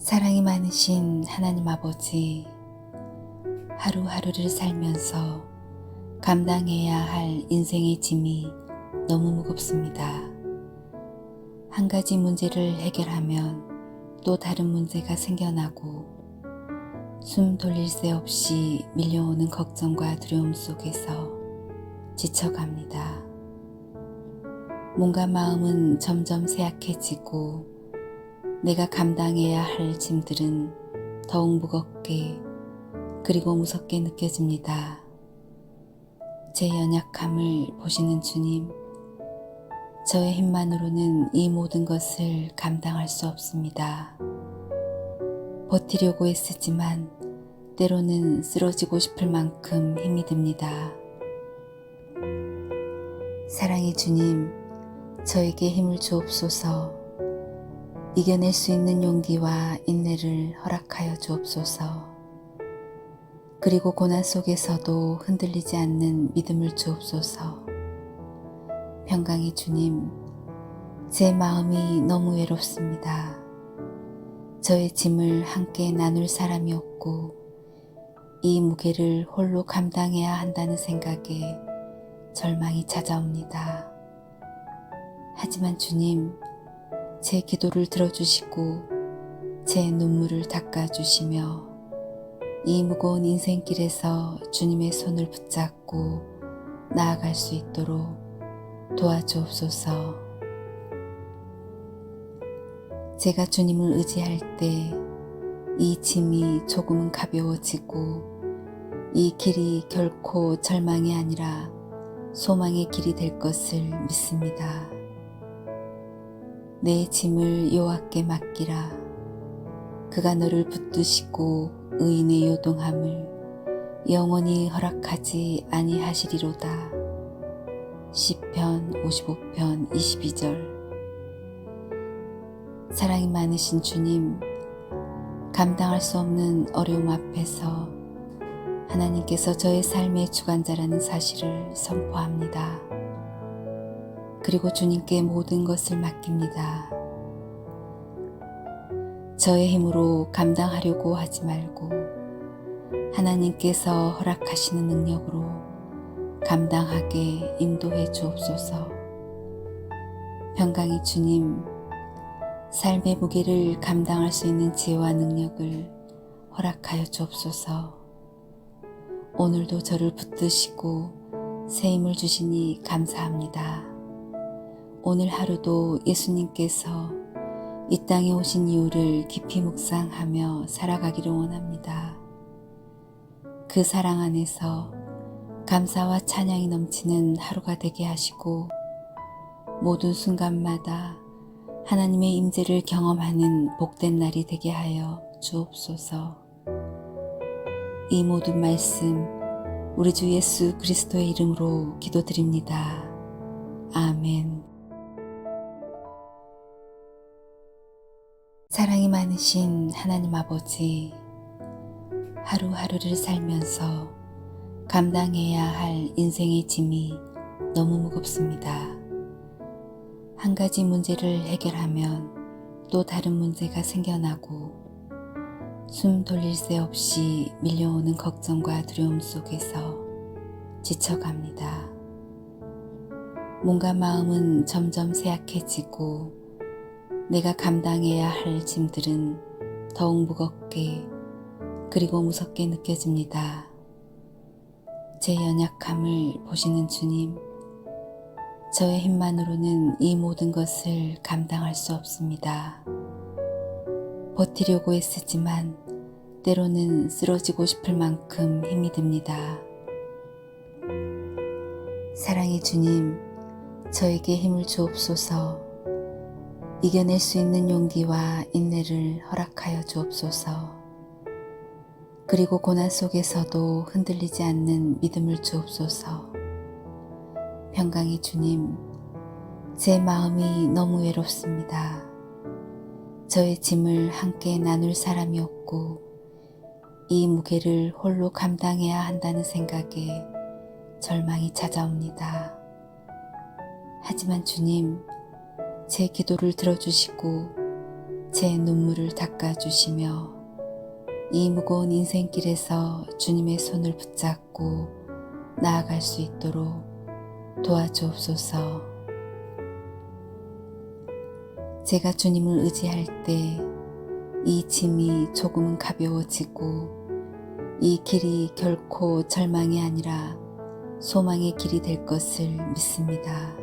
사랑이 많으신 하나님 아버지, 하루하루를 살면서 감당해야 할 인생의 짐이 너무 무겁습니다. 한 가지 문제를 해결하면 또 다른 문제가 생겨나고 숨 돌릴 새 없이 밀려오는 걱정과 두려움 속에서 지쳐갑니다. 몸과 마음은 점점 쇠약해지고 내가 감당해야 할 짐들은 더욱 무겁게 그리고 무섭게 느껴집니다. 제 연약함을 보시는 주님, 저의 힘만으로는 이 모든 것을 감당할 수 없습니다. 버티려고 애쓰지만 때로는 쓰러지고 싶을 만큼 힘이 듭니다. 사랑의 주님, 저에게 힘을 주옵소서. 이겨낼 수 있는 용기와 인내를 허락하여 주옵소서. 그리고 고난 속에서도 흔들리지 않는 믿음을 주옵소서. 평강의 주님, 제 마음이 너무 외롭습니다. 저의 짐을 함께 나눌 사람이 없고 이 무게를 홀로 감당해야 한다는 생각에 절망이 찾아옵니다. 하지만 주님, 제 기도를 들어주시고 제 눈물을 닦아주시며 이 무거운 인생길에서 주님의 손을 붙잡고 나아갈 수 있도록 도와주옵소서. 제가 주님을 의지할 때 이 짐이 조금은 가벼워지고 이 길이 결코 절망이 아니라 소망의 길이 될 것을 믿습니다. 내 짐을 여호와께 맡기라. 그가 너를 붙드시고 의인의 요동함을 영원히 허락하지 아니하시리로다. 시편 55편 22절. 사랑이 많으신 주님, 감당할 수 없는 어려움 앞에서 하나님께서 저의 삶의 주관자라는 사실을 선포합니다. 그리고 주님께 모든 것을 맡깁니다. 저의 힘으로 감당하려고 하지 말고 하나님께서 허락하시는 능력으로 감당하게 인도해 주옵소서. 평강의 주님, 삶의 무게를 감당할 수 있는 지혜와 능력을 허락하여 주옵소서. 오늘도 저를 붙드시고 새 힘을 주시니 감사합니다. 오늘 하루도 예수님께서 이 땅에 오신 이유를 깊이 묵상하며 살아가기를 원합니다. 그 사랑 안에서 감사와 찬양이 넘치는 하루가 되게 하시고 모든 순간마다 하나님의 임재를 경험하는 복된 날이 되게 하여 주옵소서. 이 모든 말씀 우리 주 예수 그리스도의 이름으로 기도드립니다. 아멘. 사랑이 많으신 하나님 아버지, 하루하루를 살면서 감당해야 할 인생의 짐이 너무 무겁습니다. 한 가지 문제를 해결하면 또 다른 문제가 생겨나고 숨 돌릴 새 없이 밀려오는 걱정과 두려움 속에서 지쳐갑니다. 몸과 마음은 점점 쇠약해지고 내가 감당해야 할 짐들은 더욱 무겁게 그리고 무섭게 느껴집니다. 제 연약함을 보시는 주님, 저의 힘만으로는 이 모든 것을 감당할 수 없습니다. 버티려고 애쓰지만 때로는 쓰러지고 싶을 만큼 힘이 듭니다. 사랑의 주님, 저에게 힘을 주옵소서. 이겨낼 수 있는 용기와 인내를 허락하여 주옵소서. 그리고 고난 속에서도 흔들리지 않는 믿음을 주옵소서. 평강의 주님, 제 마음이 너무 외롭습니다. 저의 짐을 함께 나눌 사람이 없고 이 무게를 홀로 감당해야 한다는 생각에 절망이 찾아옵니다. 하지만 주님, 제 기도를 들어주시고 제 눈물을 닦아주시며 이 무거운 인생길에서 주님의 손을 붙잡고 나아갈 수 있도록 도와주옵소서. 제가 주님을 의지할 때 이 짐이 조금은 가벼워지고 이 길이 결코 절망이 아니라 소망의 길이 될 것을 믿습니다.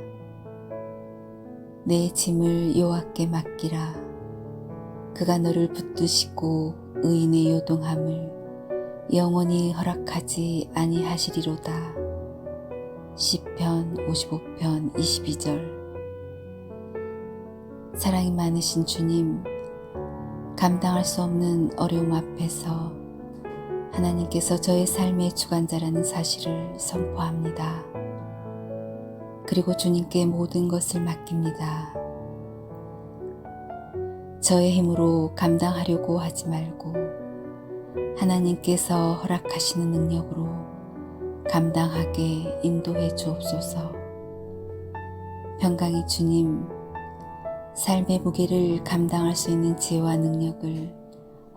내 짐을 여호와께 맡기라. 그가 너를 붙드시고 의인의 요동함을 영원히 허락하지 아니하시리로다. 시편 55편 22절. 사랑이 많으신 주님, 감당할 수 없는 어려움 앞에서 하나님께서 저의 삶의 주관자라는 사실을 선포합니다. 그리고 주님께 모든 것을 맡깁니다. 저의 힘으로 감당하려고 하지 말고 하나님께서 허락하시는 능력으로 감당하게 인도해 주옵소서. 평강의 주님, 삶의 무게를 감당할 수 있는 지혜와 능력을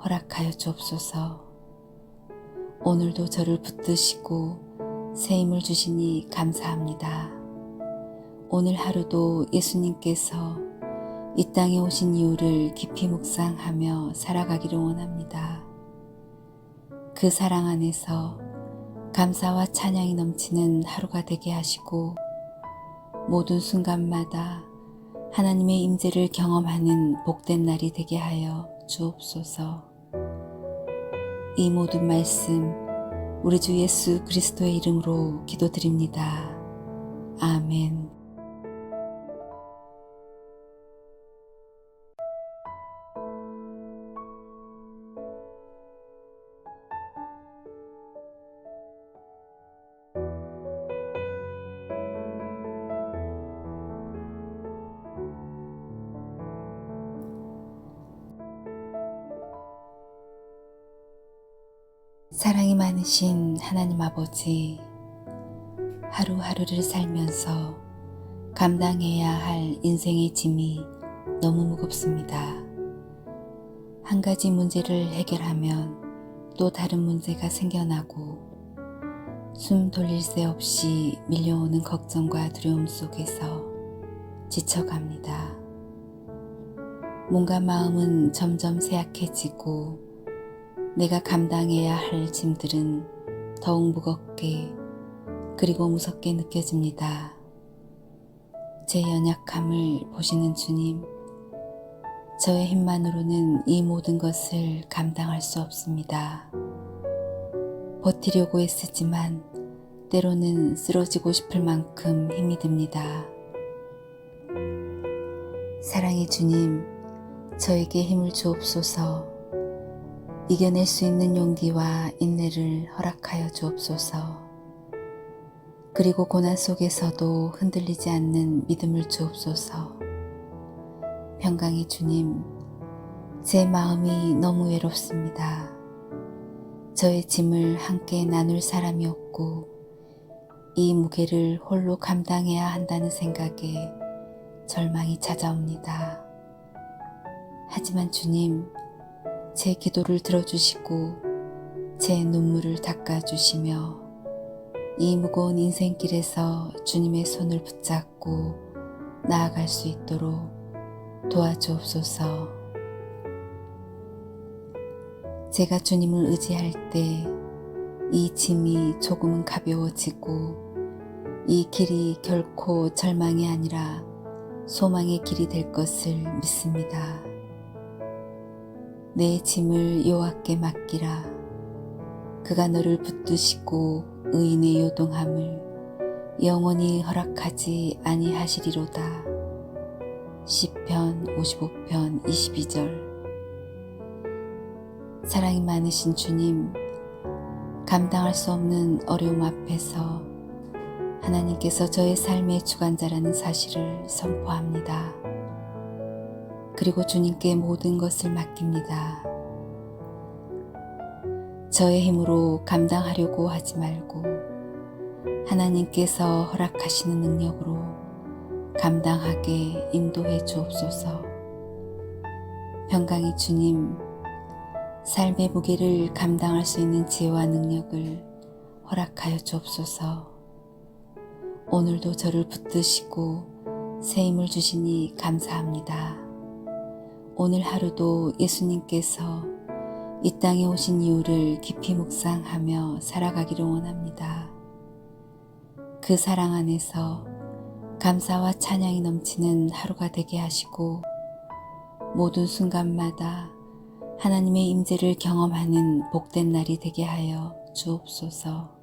허락하여 주옵소서. 오늘도 저를 붙드시고 새 힘을 주시니 감사합니다. 오늘 하루도 예수님께서 이 땅에 오신 이유를 깊이 묵상하며 살아가기를 원합니다. 그 사랑 안에서 감사와 찬양이 넘치는 하루가 되게 하시고 모든 순간마다 하나님의 임재를 경험하는 복된 날이 되게 하여 주옵소서. 이 모든 말씀 우리 주 예수 그리스도의 이름으로 기도드립니다. 아멘. 사랑이 많으신 하나님 아버지, 하루하루를 살면서 감당해야 할 인생의 짐이 너무 무겁습니다. 한 가지 문제를 해결하면 또 다른 문제가 생겨나고 숨 돌릴 새 없이 밀려오는 걱정과 두려움 속에서 지쳐갑니다. 몸과 마음은 점점 쇠약해지고 내가 감당해야 할 짐들은 더욱 무겁게 그리고 무섭게 느껴집니다. 제 연약함을 보시는 주님, 저의 힘만으로는 이 모든 것을 감당할 수 없습니다. 버티려고 애쓰지만 때로는 쓰러지고 싶을 만큼 힘이 듭니다. 사랑의 주님, 저에게 힘을 주옵소서. 이겨낼 수 있는 용기와 인내를 허락하여 주옵소서. 그리고 고난 속에서도 흔들리지 않는 믿음을 주옵소서. 평강의 주님, 제 마음이 너무 외롭습니다. 저의 짐을 함께 나눌 사람이 없고 이 무게를 홀로 감당해야 한다는 생각에 절망이 찾아옵니다. 하지만 주님, 제 기도를 들어주시고 제 눈물을 닦아주시며 이 무거운 인생길에서 주님의 손을 붙잡고 나아갈 수 있도록 도와주옵소서. 제가 주님을 의지할 때 이 짐이 조금은 가벼워지고 이 길이 결코 절망이 아니라 소망의 길이 될 것을 믿습니다. 내 짐을 여호와께 맡기라. 그가 너를 붙드시고 의인의 요동함을 영원히 허락하지 아니하시리로다. 시편 55편 22절. 사랑이 많으신 주님, 감당할 수 없는 어려움 앞에서 하나님께서 저의 삶의 주관자라는 사실을 선포합니다. 그리고 주님께 모든 것을 맡깁니다. 저의 힘으로 감당하려고 하지 말고 하나님께서 허락하시는 능력으로 감당하게 인도해 주옵소서. 평강의 주님, 삶의 무게를 감당할 수 있는 지혜와 능력을 허락하여 주옵소서. 오늘도 저를 붙드시고 새 힘을 주시니 감사합니다. 오늘 하루도 예수님께서 이 땅에 오신 이유를 깊이 묵상하며 살아가기를 원합니다. 그 사랑 안에서 감사와 찬양이 넘치는 하루가 되게 하시고 모든 순간마다 하나님의 임재를 경험하는 복된 날이 되게 하여 주옵소서.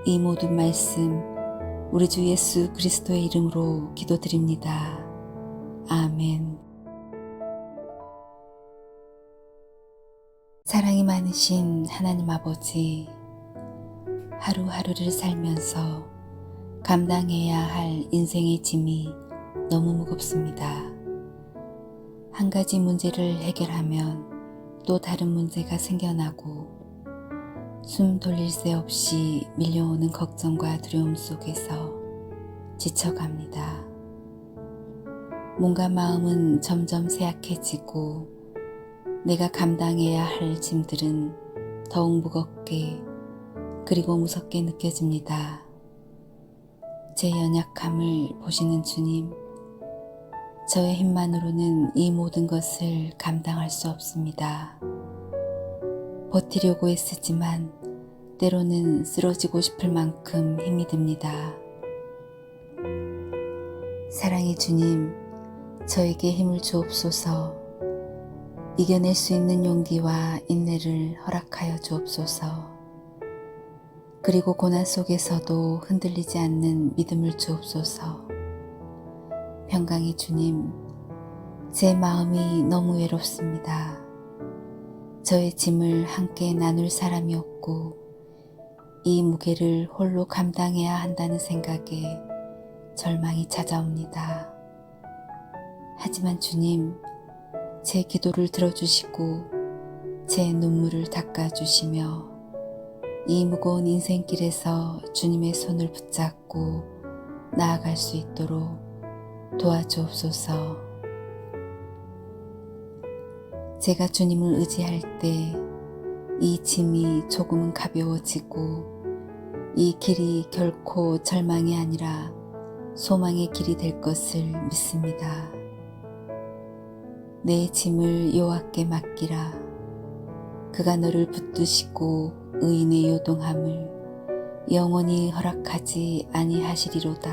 이 모든 말씀 우리 주 예수 그리스도의 이름으로 기도드립니다. 아멘. 사랑이 많으신 하나님 아버지, 하루하루를 살면서 감당해야 할 인생의 짐이 너무 무겁습니다. 한 가지 문제를 해결하면 또 다른 문제가 생겨나고 숨 돌릴 새 없이 밀려오는 걱정과 두려움 속에서 지쳐갑니다. 몸과 마음은 점점 쇠약해지고 내가 감당해야 할 짐들은 더욱 무겁게 그리고 무섭게 느껴집니다. 제 연약함을 보시는 주님, 저의 힘만으로는 이 모든 것을 감당할 수 없습니다. 버티려고 애쓰지만 때로는 쓰러지고 싶을 만큼 힘이 듭니다. 사랑의 주님, 저에게 힘을 주옵소서. 이겨낼 수 있는 용기와 인내를 허락하여 주옵소서. 그리고 고난 속에서도 흔들리지 않는 믿음을 주옵소서. 평강의 주님, 제 마음이 너무 외롭습니다. 저의 짐을 함께 나눌 사람이 없고 이 무게를 홀로 감당해야 한다는 생각에 절망이 찾아옵니다. 하지만 주님, 제 기도를 들어주시고 제 눈물을 닦아주시며 이 무거운 인생길에서 주님의 손을 붙잡고 나아갈 수 있도록 도와주옵소서. 제가 주님을 의지할 때 이 짐이 조금은 가벼워지고 이 길이 결코 절망이 아니라 소망의 길이 될 것을 믿습니다. 내 짐을 여호와께 맡기라. 그가 너를 붙드시고 의인의 요동함을 영원히 허락하지 아니하시리로다.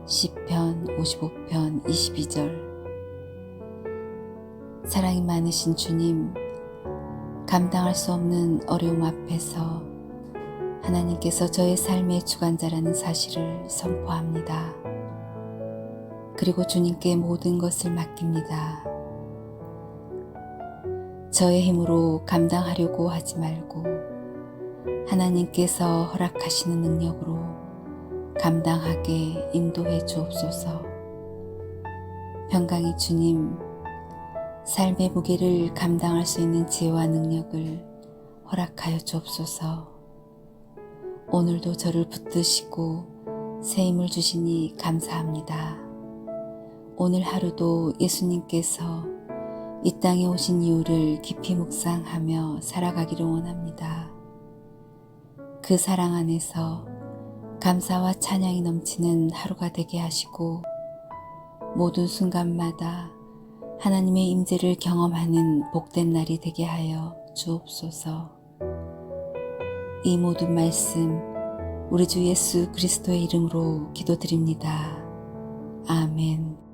시편 55편 22절. 사랑이 많으신 주님, 감당할 수 없는 어려움 앞에서 하나님께서 저의 삶의 주관자라는 사실을 선포합니다. 그리고 주님께 모든 것을 맡깁니다. 저의 힘으로 감당하려고 하지 말고 하나님께서 허락하시는 능력으로 감당하게 인도해 주옵소서. 평강의 주님, 삶의 무게를 감당할 수 있는 지혜와 능력을 허락하여 주옵소서. 오늘도 저를 붙드시고 새 힘을 주시니 감사합니다. 오늘 하루도 예수님께서 이 땅에 오신 이유를 깊이 묵상하며 살아가기를 원합니다. 그 사랑 안에서 감사와 찬양이 넘치는 하루가 되게 하시고 모든 순간마다 하나님의 임재를 경험하는 복된 날이 되게 하여 주옵소서. 이 모든 말씀 우리 주 예수 그리스도의 이름으로 기도드립니다. 아멘.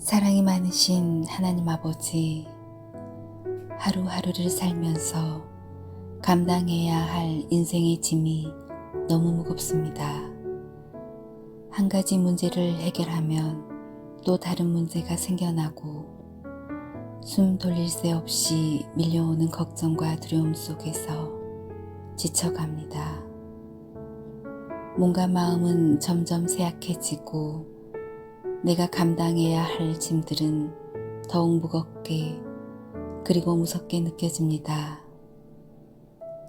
사랑이 많으신 하나님 아버지, 하루하루를 살면서 감당해야 할 인생의 짐이 너무 무겁습니다. 한 가지 문제를 해결하면 또 다른 문제가 생겨나고 숨 돌릴 새 없이 밀려오는 걱정과 두려움 속에서 지쳐갑니다. 몸과 마음은 점점 쇠약해지고 내가 감당해야 할 짐들은 더욱 무겁게 그리고 무섭게 느껴집니다.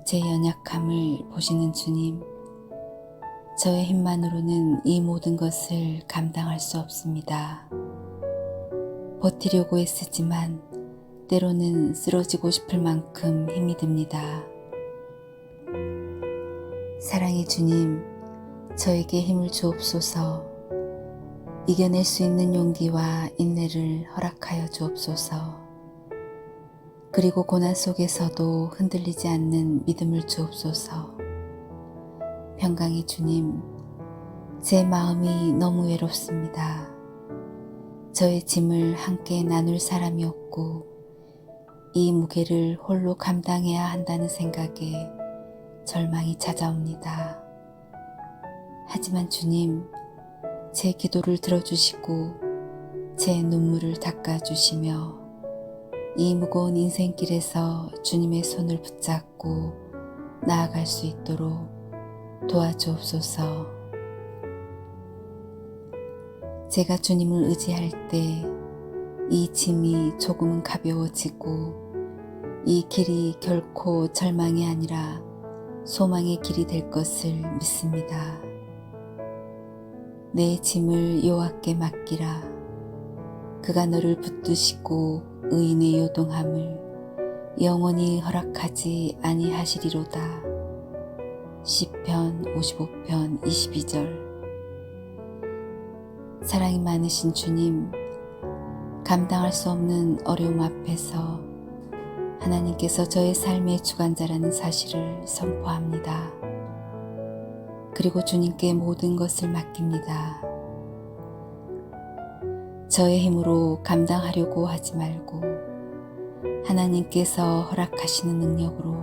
제 연약함을 보시는 주님, 저의 힘만으로는 이 모든 것을 감당할 수 없습니다. 버티려고 애쓰지만 때로는 쓰러지고 싶을 만큼 힘이 듭니다. 사랑의 주님, 저에게 힘을 주옵소서. 이겨낼 수 있는 용기와 인내를 허락하여 주옵소서. 그리고 고난 속에서도 흔들리지 않는 믿음을 주옵소서. 평강의 주님, 제 마음이 너무 외롭습니다. 저의 짐을 함께 나눌 사람이 없고 이 무게를 홀로 감당해야 한다는 생각에 절망이 찾아옵니다. 하지만 주님, 제 기도를 들어주시고 제 눈물을 닦아주시며 이 무거운 인생길에서 주님의 손을 붙잡고 나아갈 수 있도록 도와주옵소서. 제가 주님을 의지할 때 이 짐이 조금은 가벼워지고 이 길이 결코 절망이 아니라 소망의 길이 될 것을 믿습니다. 내 짐을 여호와께 맡기라. 그가 너를 붙드시고 의인의 요동함을 영원히 허락하지 아니하시리로다. 시편 55편 22절. 사랑이 많으신 주님, 감당할 수 없는 어려움 앞에서 하나님께서 저의 삶의 주관자라는 사실을 선포합니다. 그리고 주님께 모든 것을 맡깁니다. 저의 힘으로 감당하려고 하지 말고 하나님께서 허락하시는 능력으로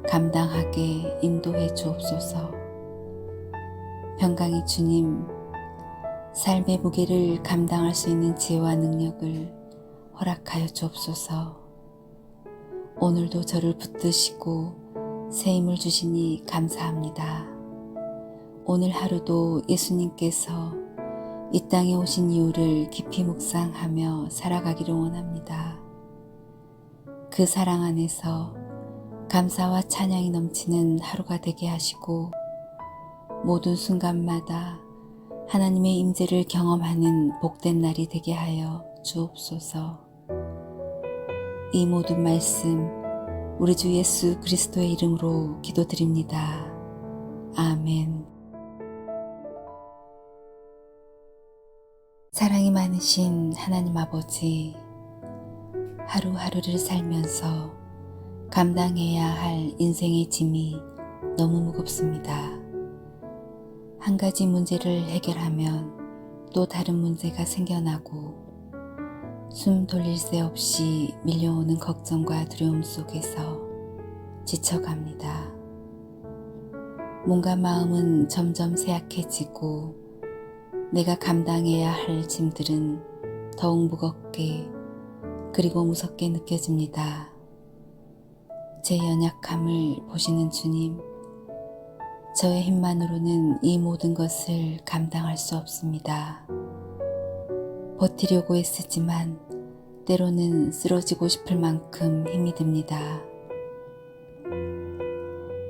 감당하게 인도해 주옵소서. 평강의 주님, 삶의 무게를 감당할 수 있는 지혜와 능력을 허락하여 주옵소서. 오늘도 저를 붙드시고 새 힘을 주시니 감사합니다. 오늘 하루도 예수님께서 이 땅에 오신 이유를 깊이 묵상하며 살아가기를 원합니다. 그 사랑 안에서 감사와 찬양이 넘치는 하루가 되게 하시고 모든 순간마다 하나님의 임재를 경험하는 복된 날이 되게 하여 주옵소서. 이 모든 말씀 우리 주 예수 그리스도의 이름으로 기도드립니다. 아멘. 사랑이 많으신 하나님 아버지, 하루하루를 살면서 감당해야 할 인생의 짐이 너무 무겁습니다. 한 가지 문제를 해결하면 또 다른 문제가 생겨나고 숨 돌릴 새 없이 밀려오는 걱정과 두려움 속에서 지쳐갑니다. 몸과 마음은 점점 쇠약해지고 내가 감당해야 할 짐들은 더욱 무겁게 그리고 무섭게 느껴집니다. 제 연약함을 보시는 주님, 저의 힘만으로는 이 모든 것을 감당할 수 없습니다. 버티려고 애쓰지만 때로는 쓰러지고 싶을 만큼 힘이 듭니다.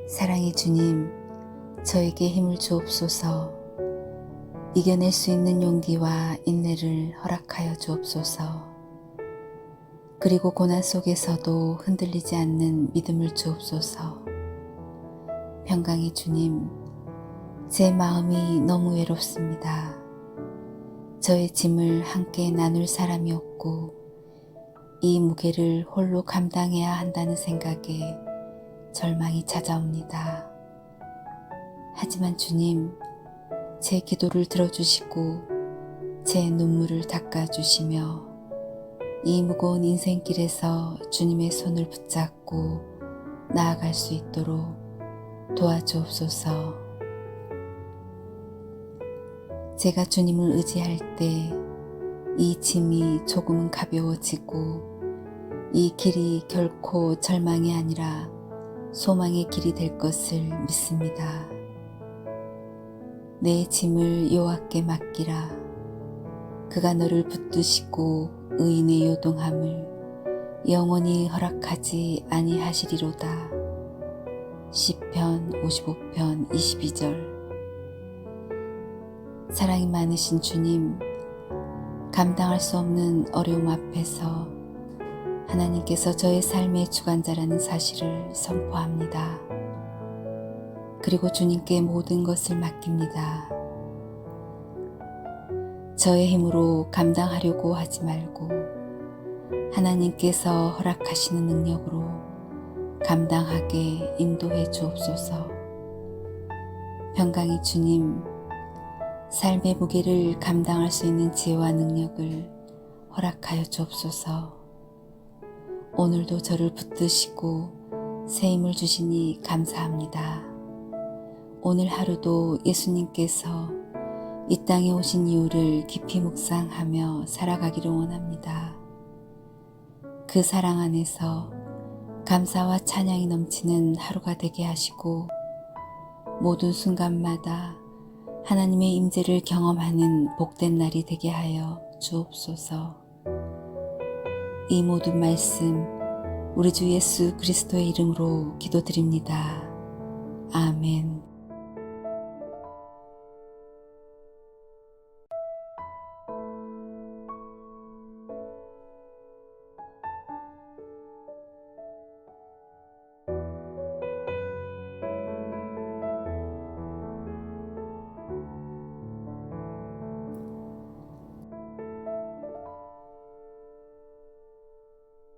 사랑의 주님, 저에게 힘을 주옵소서. 이겨낼 수 있는 용기와 인내를 허락하여 주옵소서. 그리고 고난 속에서도 흔들리지 않는 믿음을 주옵소서. 평강의 주님, 제 마음이 너무 외롭습니다. 저의 짐을 함께 나눌 사람이 없고 이 무게를 홀로 감당해야 한다는 생각에 절망이 찾아옵니다. 하지만 주님, 제 기도를 들어주시고 제 눈물을 닦아주시며 이 무거운 인생길에서 주님의 손을 붙잡고 나아갈 수 있도록 도와주옵소서. 제가 주님을 의지할 때 이 짐이 조금은 가벼워지고 이 길이 결코 절망이 아니라 소망의 길이 될 것을 믿습니다. 내 짐을 여호와께 맡기라. 그가 너를 붙드시고 의인의 요동함을 영원히 허락하지 아니하시리로다. 시편 55편 22절. 사랑이 많으신 주님, 감당할 수 없는 어려움 앞에서 하나님께서 저의 삶의 주관자라는 사실을 선포합니다. 그리고 주님께 모든 것을 맡깁니다. 저의 힘으로 감당하려고 하지 말고 하나님께서 허락하시는 능력으로 감당하게 인도해 주옵소서. 평강의 주님, 삶의 무게를 감당할 수 있는 지혜와 능력을 허락하여 주옵소서. 오늘도 저를 붙드시고 새 힘을 주시니 감사합니다. 오늘 하루도 예수님께서 이 땅에 오신 이유를 깊이 묵상하며 살아가기를 원합니다. 그 사랑 안에서 감사와 찬양이 넘치는 하루가 되게 하시고 모든 순간마다 하나님의 임재를 경험하는 복된 날이 되게 하여 주옵소서. 이 모든 말씀 우리 주 예수 그리스도의 이름으로 기도드립니다. 아멘.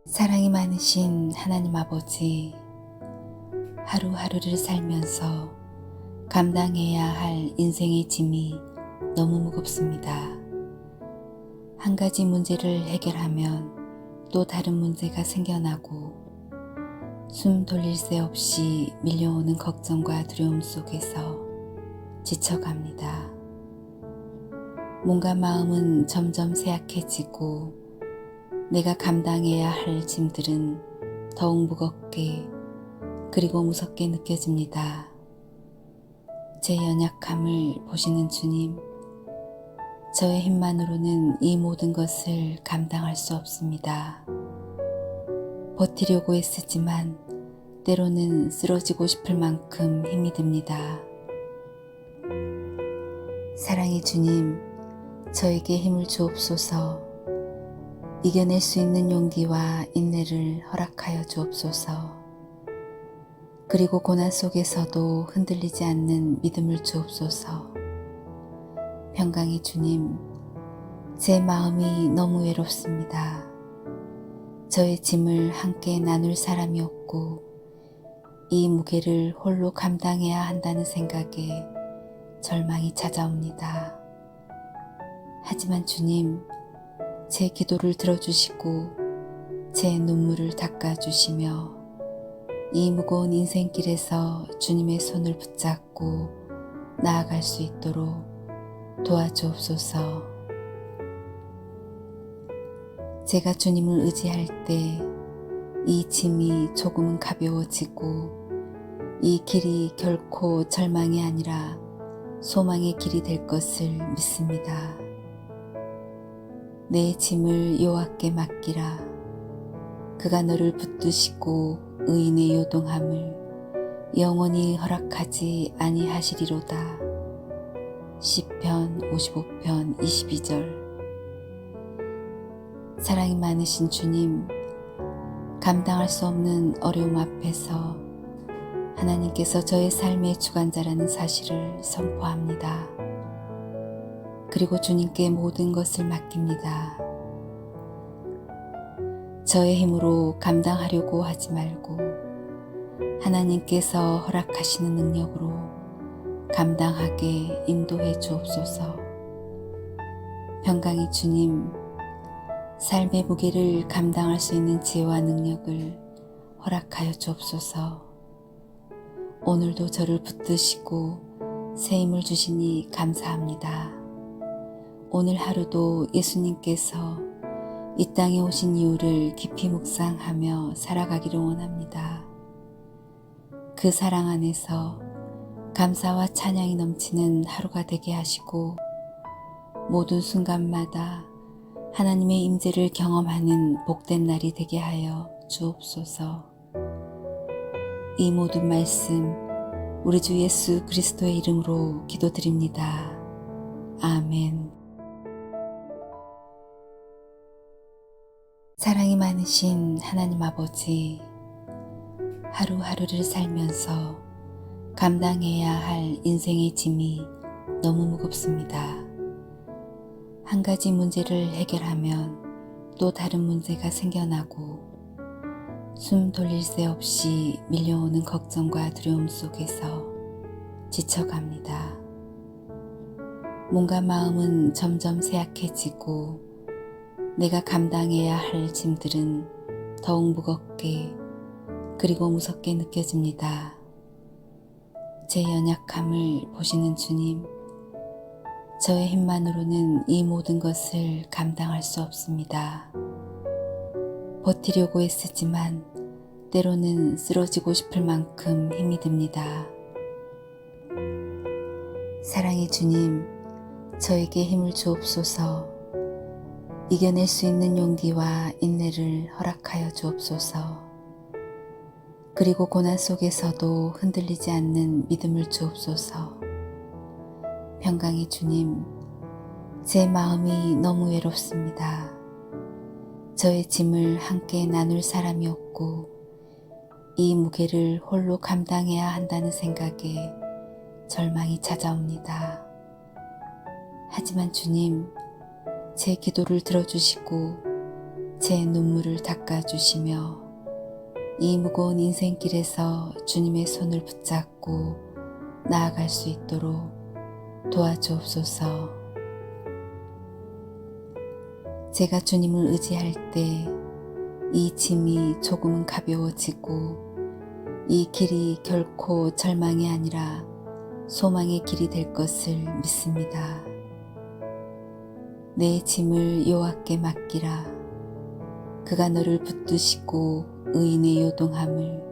사랑이 많으신 하나님 아버지, 하루하루를 살면서 감당해야 할 인생의 짐이 너무 무겁습니다. 한 가지 문제를 해결하면 또 다른 문제가 생겨나고 숨 돌릴 새 없이 밀려오는 걱정과 두려움 속에서 지쳐갑니다. 몸과 마음은 점점 쇠약해지고 내가 감당해야 할 짐들은 더욱 무겁게 그리고 무섭게 느껴집니다. 제 연약함을 보시는 주님, 저의 힘만으로는 이 모든 것을 감당할 수 없습니다. 버티려고 애쓰지만 때로는 쓰러지고 싶을 만큼 힘이 듭니다. 사랑의 주님, 저에게 힘을 주옵소서. 이겨낼 수 있는 용기와 인내를 허락하여 주옵소서. 그리고 고난 속에서도 흔들리지 않는 믿음을 주옵소서. 평강의 주님, 제 마음이 너무 외롭습니다. 저의 짐을 함께 나눌 사람이 없고 이 무게를 홀로 감당해야 한다는 생각에 절망이 찾아옵니다. 하지만 주님, 제 기도를 들어주시고 제 눈물을 닦아주시며 이 무거운 인생길에서 주님의 손을 붙잡고 나아갈 수 있도록 도와주옵소서. 제가 주님을 의지할 때 이 짐이 조금은 가벼워지고 이 길이 결코 절망이 아니라 소망의 길이 될 것을 믿습니다. 내 짐을 여호와께 맡기라. 그가 너를 붙드시고 의인의 요동함을 영원히 허락하지 아니하시리로다. 시편 55편 22절. 사랑이 많으신 주님, 감당할 수 없는 어려움 앞에서 하나님께서 저의 삶의 주관자라는 사실을 선포합니다. 그리고 주님께 모든 것을 맡깁니다. 저의 힘으로 감당하려고 하지 말고 하나님께서 허락하시는 능력으로 감당하게 인도해 주옵소서. 평강의 주님, 삶의 무게를 감당할 수 있는 지혜와 능력을 허락하여 주옵소서. 오늘도 저를 붙드시고 새 힘을 주시니 감사합니다. 오늘 하루도 예수님께서 이 땅에 오신 이유를 깊이 묵상하며 살아가기를 원합니다. 그 사랑 안에서 감사와 찬양이 넘치는 하루가 되게 하시고 모든 순간마다 하나님의 임재를 경험하는 복된 날이 되게 하여 주옵소서. 이 모든 말씀 우리 주 예수 그리스도의 이름으로 기도드립니다. 아멘. 사랑이 많으신 하나님 아버지, 하루하루를 살면서 감당해야 할 인생의 짐이 너무 무겁습니다. 한 가지 문제를 해결하면 또 다른 문제가 생겨나고 숨 돌릴 새 없이 밀려오는 걱정과 두려움 속에서 지쳐갑니다. 몸과 마음은 점점 쇠약해지고 내가 감당해야 할 짐들은 더욱 무겁게 그리고 무섭게 느껴집니다. 제 연약함을 보시는 주님, 저의 힘만으로는 이 모든 것을 감당할 수 없습니다. 버티려고 애쓰지만 때로는 쓰러지고 싶을 만큼 힘이 듭니다. 사랑의 주님, 저에게 힘을 주옵소서. 이겨낼 수 있는 용기와 인내를 허락하여 주옵소서. 그리고 고난 속에서도 흔들리지 않는 믿음을 주옵소서. 평강의 주님, 제 마음이 너무 외롭습니다. 저의 짐을 함께 나눌 사람이 없고 이 무게를 홀로 감당해야 한다는 생각에 절망이 찾아옵니다. 하지만 주님, 제 기도를 들어주시고 제 눈물을 닦아주시며 이 무거운 인생길에서 주님의 손을 붙잡고 나아갈 수 있도록 도와주옵소서. 제가 주님을 의지할 때 이 짐이 조금은 가벼워지고 이 길이 결코 절망이 아니라 소망의 길이 될 것을 믿습니다. 내 짐을 여호와께 맡기라. 그가 너를 붙드시고 의인의 요동함을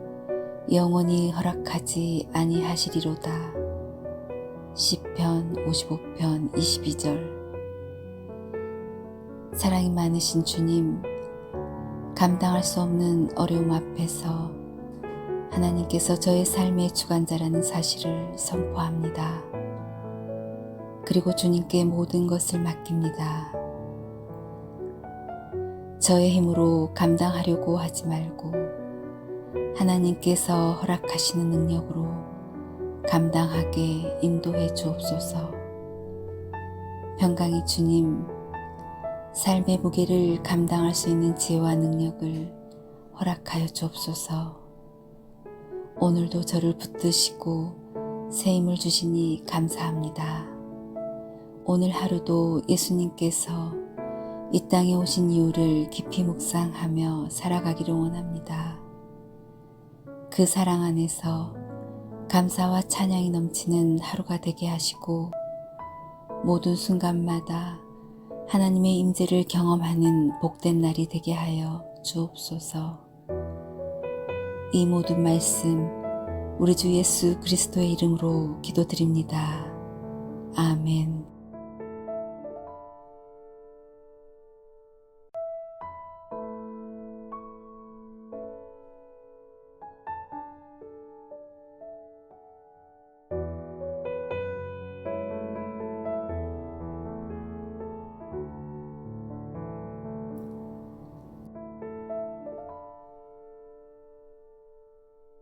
영원히 허락하지 아니하시리로다. 시편 55편 22절. 사랑이 많으신 주님, 감당할 수 없는 어려움 앞에서 하나님께서 저의 삶의 주관자라는 사실을 선포합니다. 그리고 주님께 모든 것을 맡깁니다. 저의 힘으로 감당하려고 하지 말고 하나님께서 허락하시는 능력으로 감당하게 인도해 주옵소서. 평강의 주님, 삶의 무게를 감당할 수 있는 지혜와 능력을 허락하여 주옵소서. 오늘도 저를 붙드시고 새 힘을 주시니 감사합니다. 오늘 하루도 예수님께서 이 땅에 오신 이유를 깊이 묵상하며 살아가기를 원합니다. 그 사랑 안에서 감사와 찬양이 넘치는 하루가 되게 하시고 모든 순간마다 하나님의 임재를 경험하는 복된 날이 되게 하여 주옵소서. 이 모든 말씀 우리 주 예수 그리스도의 이름으로 기도드립니다. 아멘.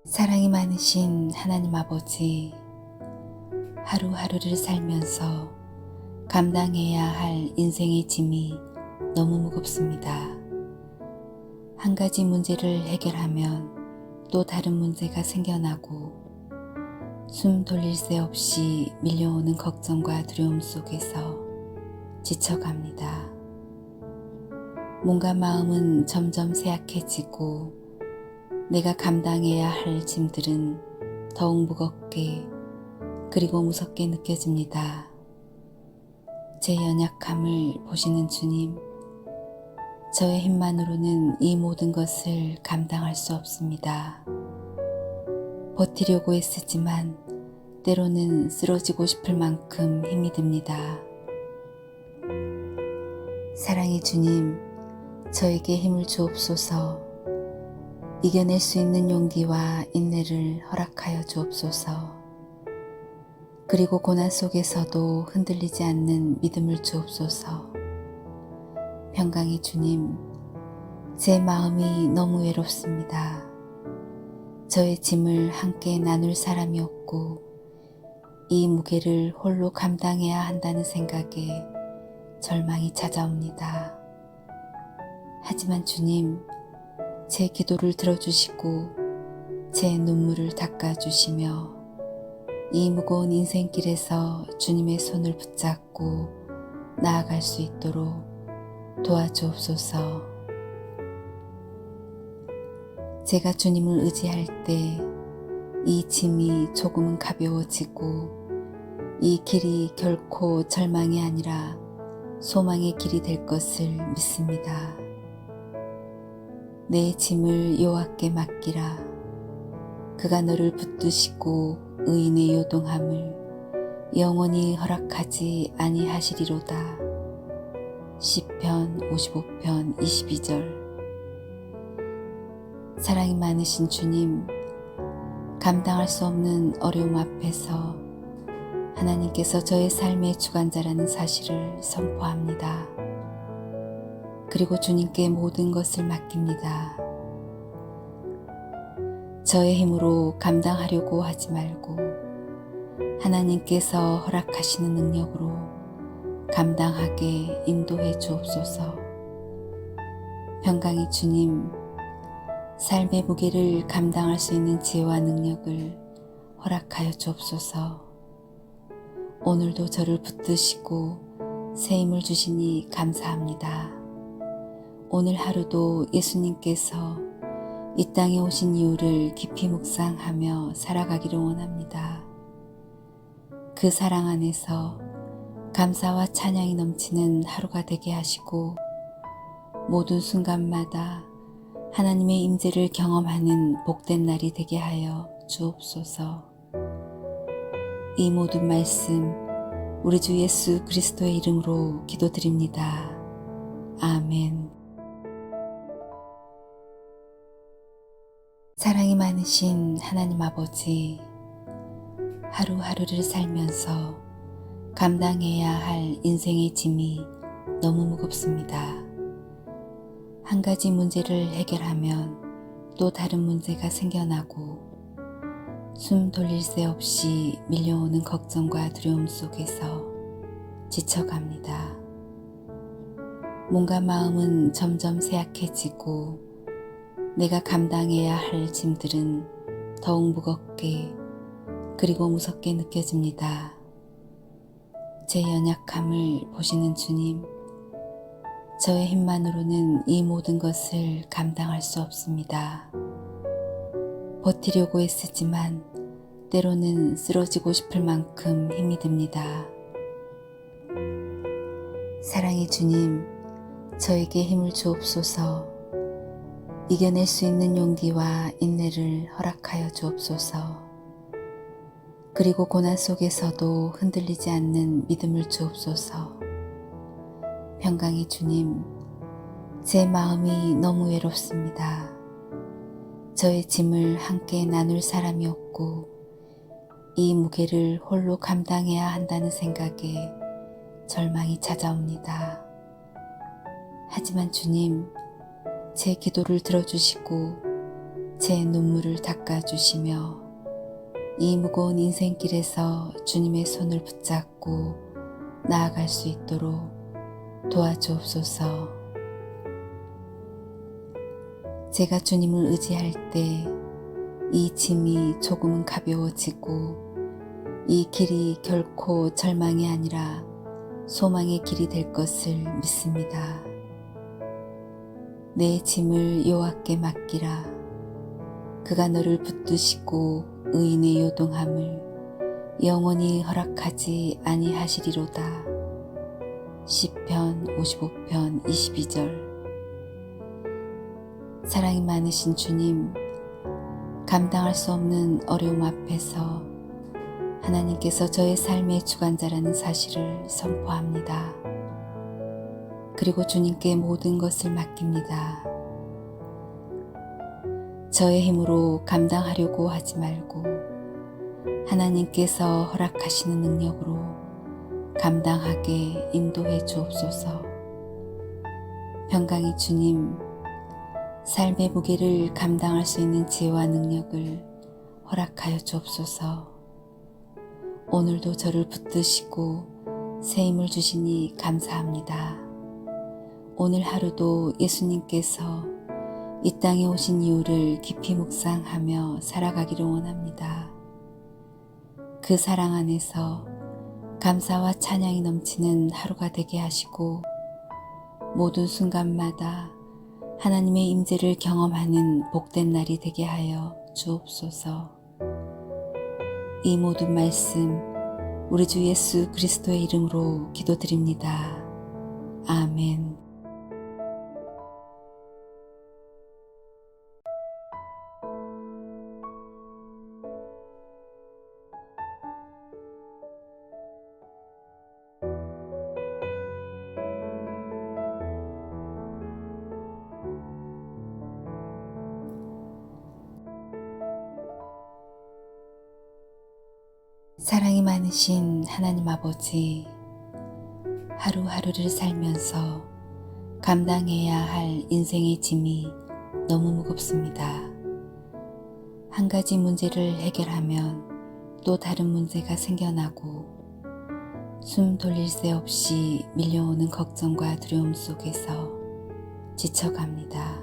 사랑이 많으신 하나님 아버지, 하루하루를 살면서 감당해야 할 인생의 짐이 너무 무겁습니다. 한 가지 문제를 해결하면 또 다른 문제가 생겨나고 숨 돌릴 새 없이 밀려오는 걱정과 두려움 속에서 지쳐갑니다. 몸과 마음은 점점 쇠약해지고 내가 감당해야 할 짐들은 더욱 무겁게 그리고 무섭게 느껴집니다. 제 연약함을 보시는 주님, 저의 힘만으로는 이 모든 것을 감당할 수 없습니다. 버티려고 애쓰지만 때로는 쓰러지고 싶을 만큼 힘이 듭니다. 사랑의 주님, 저에게 힘을 주옵소서. 이겨낼 수 있는 용기와 인내를 허락하여 주옵소서. 그리고 고난 속에서도 흔들리지 않는 믿음을 주옵소서. 평강의 주님, 제 마음이 너무 외롭습니다. 저의 짐을 함께 나눌 사람이 없고 이 무게를 홀로 감당해야 한다는 생각에 절망이 찾아옵니다. 하지만 주님, 제 기도를 들어주시고 제 눈물을 닦아주시며 이 무거운 인생길에서 주님의 손을 붙잡고 나아갈 수 있도록 도와주옵소서. 제가 주님을 의지할 때 이 짐이 조금은 가벼워지고 이 길이 결코 절망이 아니라 소망의 길이 될 것을 믿습니다. 내 짐을 여호와께 맡기라. 그가 너를 붙드시고 의인의 요동함을 영원히 허락하지 아니하시리로다. 시편 55편 22절. 사랑이 많으신 주님, 감당할 수 없는 어려움 앞에서 하나님께서 저의 삶의 주관자라는 사실을 선포합니다. 그리고 주님께 모든 것을 맡깁니다. 저의 힘으로 감당하려고 하지 말고 하나님께서 허락하시는 능력으로 감당하게 인도해 주옵소서. 평강의 주님, 삶의 무게를 감당할 수 있는 지혜와 능력을 허락하여 주옵소서. 오늘도 저를 붙드시고 새 힘을 주시니 감사합니다. 오늘 하루도 예수님께서 이 땅에 오신 이유를 깊이 묵상하며 살아가기를 원합니다. 그 사랑 안에서 감사와 찬양이 넘치는 하루가 되게 하시고 모든 순간마다 하나님의 임재를 경험하는 복된 날이 되게 하여 주옵소서. 이 모든 말씀 우리 주 예수 그리스도의 이름으로 기도드립니다. 아멘. 사랑이 많으신 하나님 아버지, 하루하루를 살면서 감당해야 할 인생의 짐이 너무 무겁습니다. 한 가지 문제를 해결하면 또 다른 문제가 생겨나고 숨 돌릴 새 없이 밀려오는 걱정과 두려움 속에서 지쳐갑니다. 몸과 마음은 점점 쇠약해지고 내가 감당해야 할 짐들은 더욱 무겁게 그리고 무섭게 느껴집니다. 제 연약함을 보시는 주님, 저의 힘만으로는 이 모든 것을 감당할 수 없습니다. 버티려고 애쓰지만 때로는 쓰러지고 싶을 만큼 힘이 듭니다. 사랑의 주님, 저에게 힘을 주옵소서. 이겨낼 수 있는 용기와 인내를 허락하여 주옵소서. 그리고 고난 속에서도 흔들리지 않는 믿음을 주옵소서. 평강의 주님, 제 마음이 너무 외롭습니다. 저의 짐을 함께 나눌 사람이 없고 이 무게를 홀로 감당해야 한다는 생각에 절망이 찾아옵니다. 하지만 주님, 제 기도를 들어주시고 제 눈물을 닦아주시며 이 무거운 인생길에서 주님의 손을 붙잡고 나아갈 수 있도록 도와주옵소서. 제가 주님을 의지할 때 이 짐이 조금은 가벼워지고 이 길이 결코 절망이 아니라 소망의 길이 될 것을 믿습니다. 내 짐을 여호와께 맡기라. 그가 너를 붙드시고 의인의 요동함을 영원히 허락하지 아니하시리로다. 시편 55편 22절. 사랑이 많으신 주님, 감당할 수 없는 어려움 앞에서 하나님께서 저의 삶의 주관자라는 사실을 선포합니다. 그리고 주님께 모든 것을 맡깁니다. 저의 힘으로 감당하려고 하지 말고 하나님께서 허락하시는 능력으로 감당하게 인도해 주옵소서. 평강의 주님, 삶의 무게를 감당할 수 있는 지혜와 능력을 허락하여 주옵소서. 오늘도 저를 붙드시고 새 힘을 주시니 감사합니다. 오늘 하루도 예수님께서 이 땅에 오신 이유를 깊이 묵상하며 살아가기를 원합니다. 그 사랑 안에서 감사와 찬양이 넘치는 하루가 되게 하시고 모든 순간마다 하나님의 임재를 경험하는 복된 날이 되게 하여 주옵소서. 이 모든 말씀 우리 주 예수 그리스도의 이름으로 기도드립니다. 아멘. 사랑이 많으신 하나님 아버지, 하루하루를 살면서 감당해야 할 인생의 짐이 너무 무겁습니다. 한 가지 문제를 해결하면 또 다른 문제가 생겨나고 숨 돌릴 새 없이 밀려오는 걱정과 두려움 속에서 지쳐갑니다.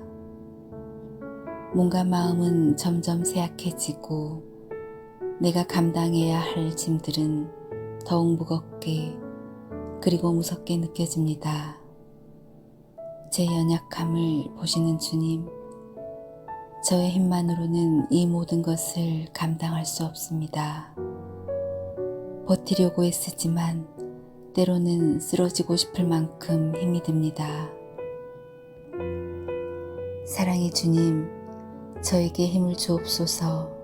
몸과 마음은 점점 쇠약해지고 내가 감당해야 할 짐들은 더욱 무겁게 그리고 무섭게 느껴집니다. 제 연약함을 보시는 주님, 저의 힘만으로는 이 모든 것을 감당할 수 없습니다. 버티려고 애쓰지만 때로는 쓰러지고 싶을 만큼 힘이 듭니다. 사랑의 주님, 저에게 힘을 주옵소서.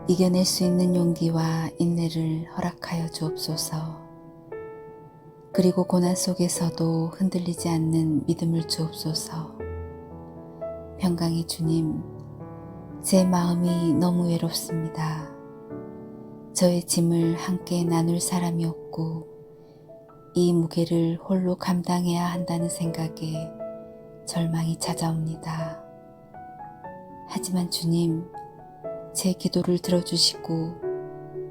이겨낼 수 있는 용기와 인내를 허락하여 주옵소서. 그리고 고난 속에서도 흔들리지 않는 믿음을 주옵소서. 평강의 주님, 제 마음이 너무 외롭습니다. 저의 짐을 함께 나눌 사람이 없고 이 무게를 홀로 감당해야 한다는 생각에 절망이 찾아옵니다. 하지만 주님, 제 기도를 들어주시고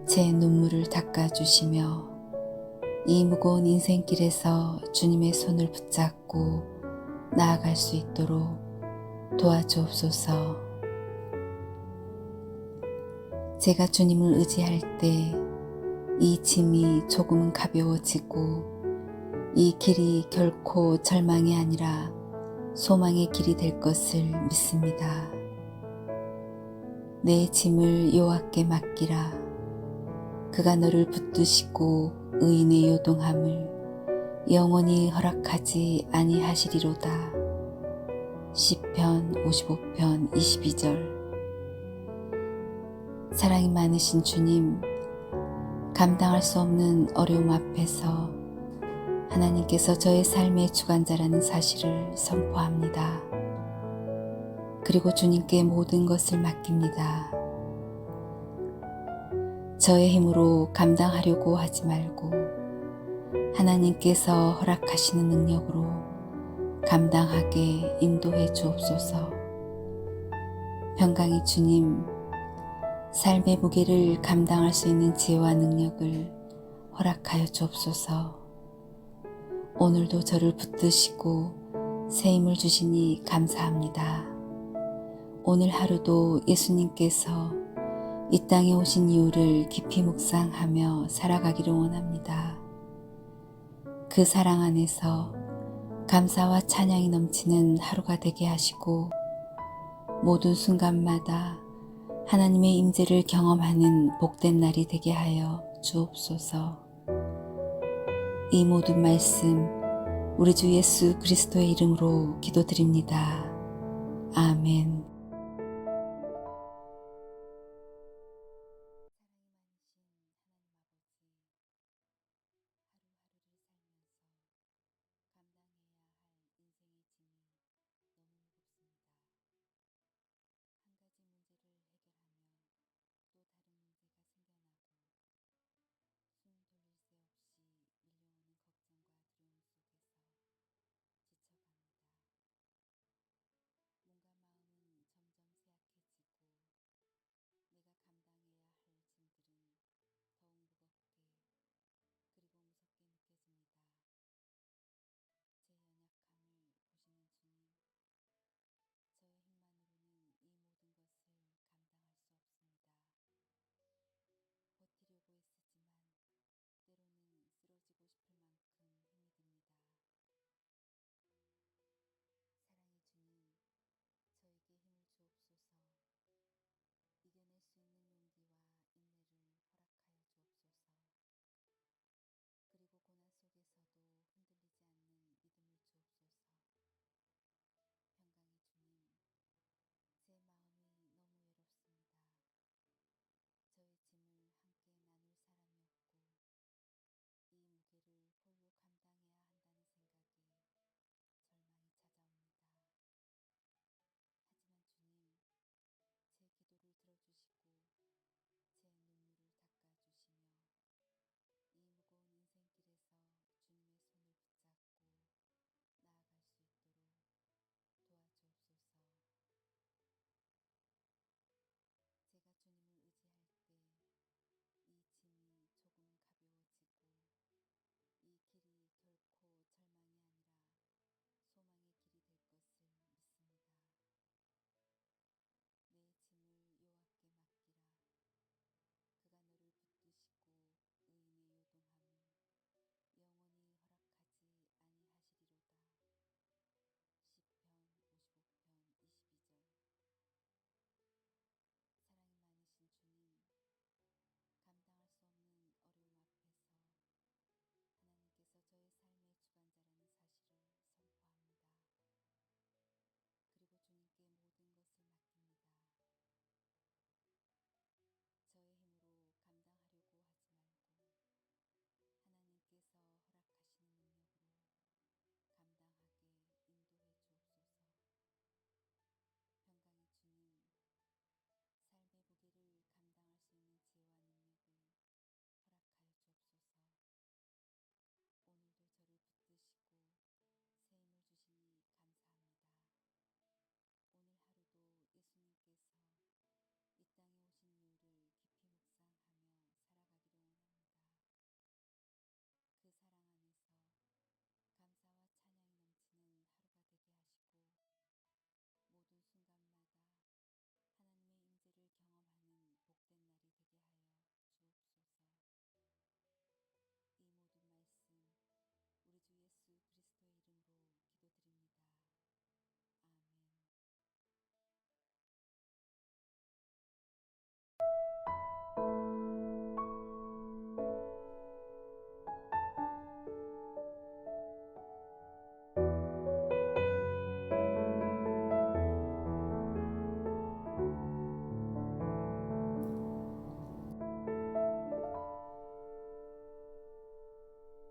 제 눈물을 닦아주시며 이 무거운 인생길에서 주님의 손을 붙잡고 나아갈 수 있도록 도와주옵소서. 제가 주님을 의지할 때 이 짐이 조금은 가벼워지고 이 길이 결코 절망이 아니라 소망의 길이 될 것을 믿습니다. 내 짐을 여호와께 맡기라. 그가 너를 붙드시고 의인의 요동함을 영원히 허락하지 아니하시리로다. 시편 55편 22절. 사랑이 많으신 주님, 감당할 수 없는 어려움 앞에서 하나님께서 저의 삶의 주관자라는 사실을 선포합니다. 그리고 주님께 모든 것을 맡깁니다. 저의 힘으로 감당하려고 하지 말고 하나님께서 허락하시는 능력으로 감당하게 인도해 주옵소서. 평강의 주님, 삶의 무게를 감당할 수 있는 지혜와 능력을 허락하여 주옵소서. 오늘도 저를 붙드시고 새 힘을 주시니 감사합니다. 오늘 하루도 예수님께서 이 땅에 오신 이유를 깊이 묵상하며 살아가기를 원합니다. 그 사랑 안에서 감사와 찬양이 넘치는 하루가 되게 하시고 모든 순간마다 하나님의 임재를 경험하는 복된 날이 되게 하여 주옵소서. 이 모든 말씀 우리 주 예수 그리스도의 이름으로 기도드립니다. 아멘.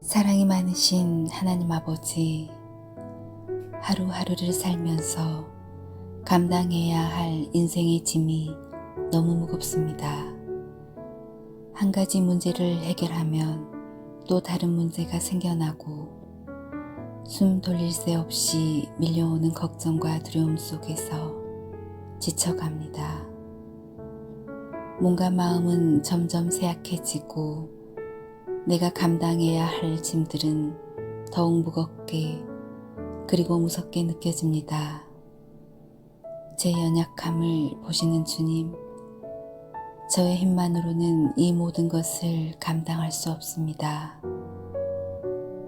사랑이 많으신 하나님 아버지, 하루하루를 살면서 감당해야 할 인생의 짐이 너무 무겁습니다. 한 가지 문제를 해결하면 또 다른 문제가 생겨나고 숨 돌릴 새 없이 밀려오는 걱정과 두려움 속에서 지쳐갑니다. 몸과 마음은 점점 쇠약해지고 내가 감당해야 할 짐들은 더욱 무겁게 그리고 무섭게 느껴집니다. 제 연약함을 보시는 주님, 저의 힘만으로는 이 모든 것을 감당할 수 없습니다.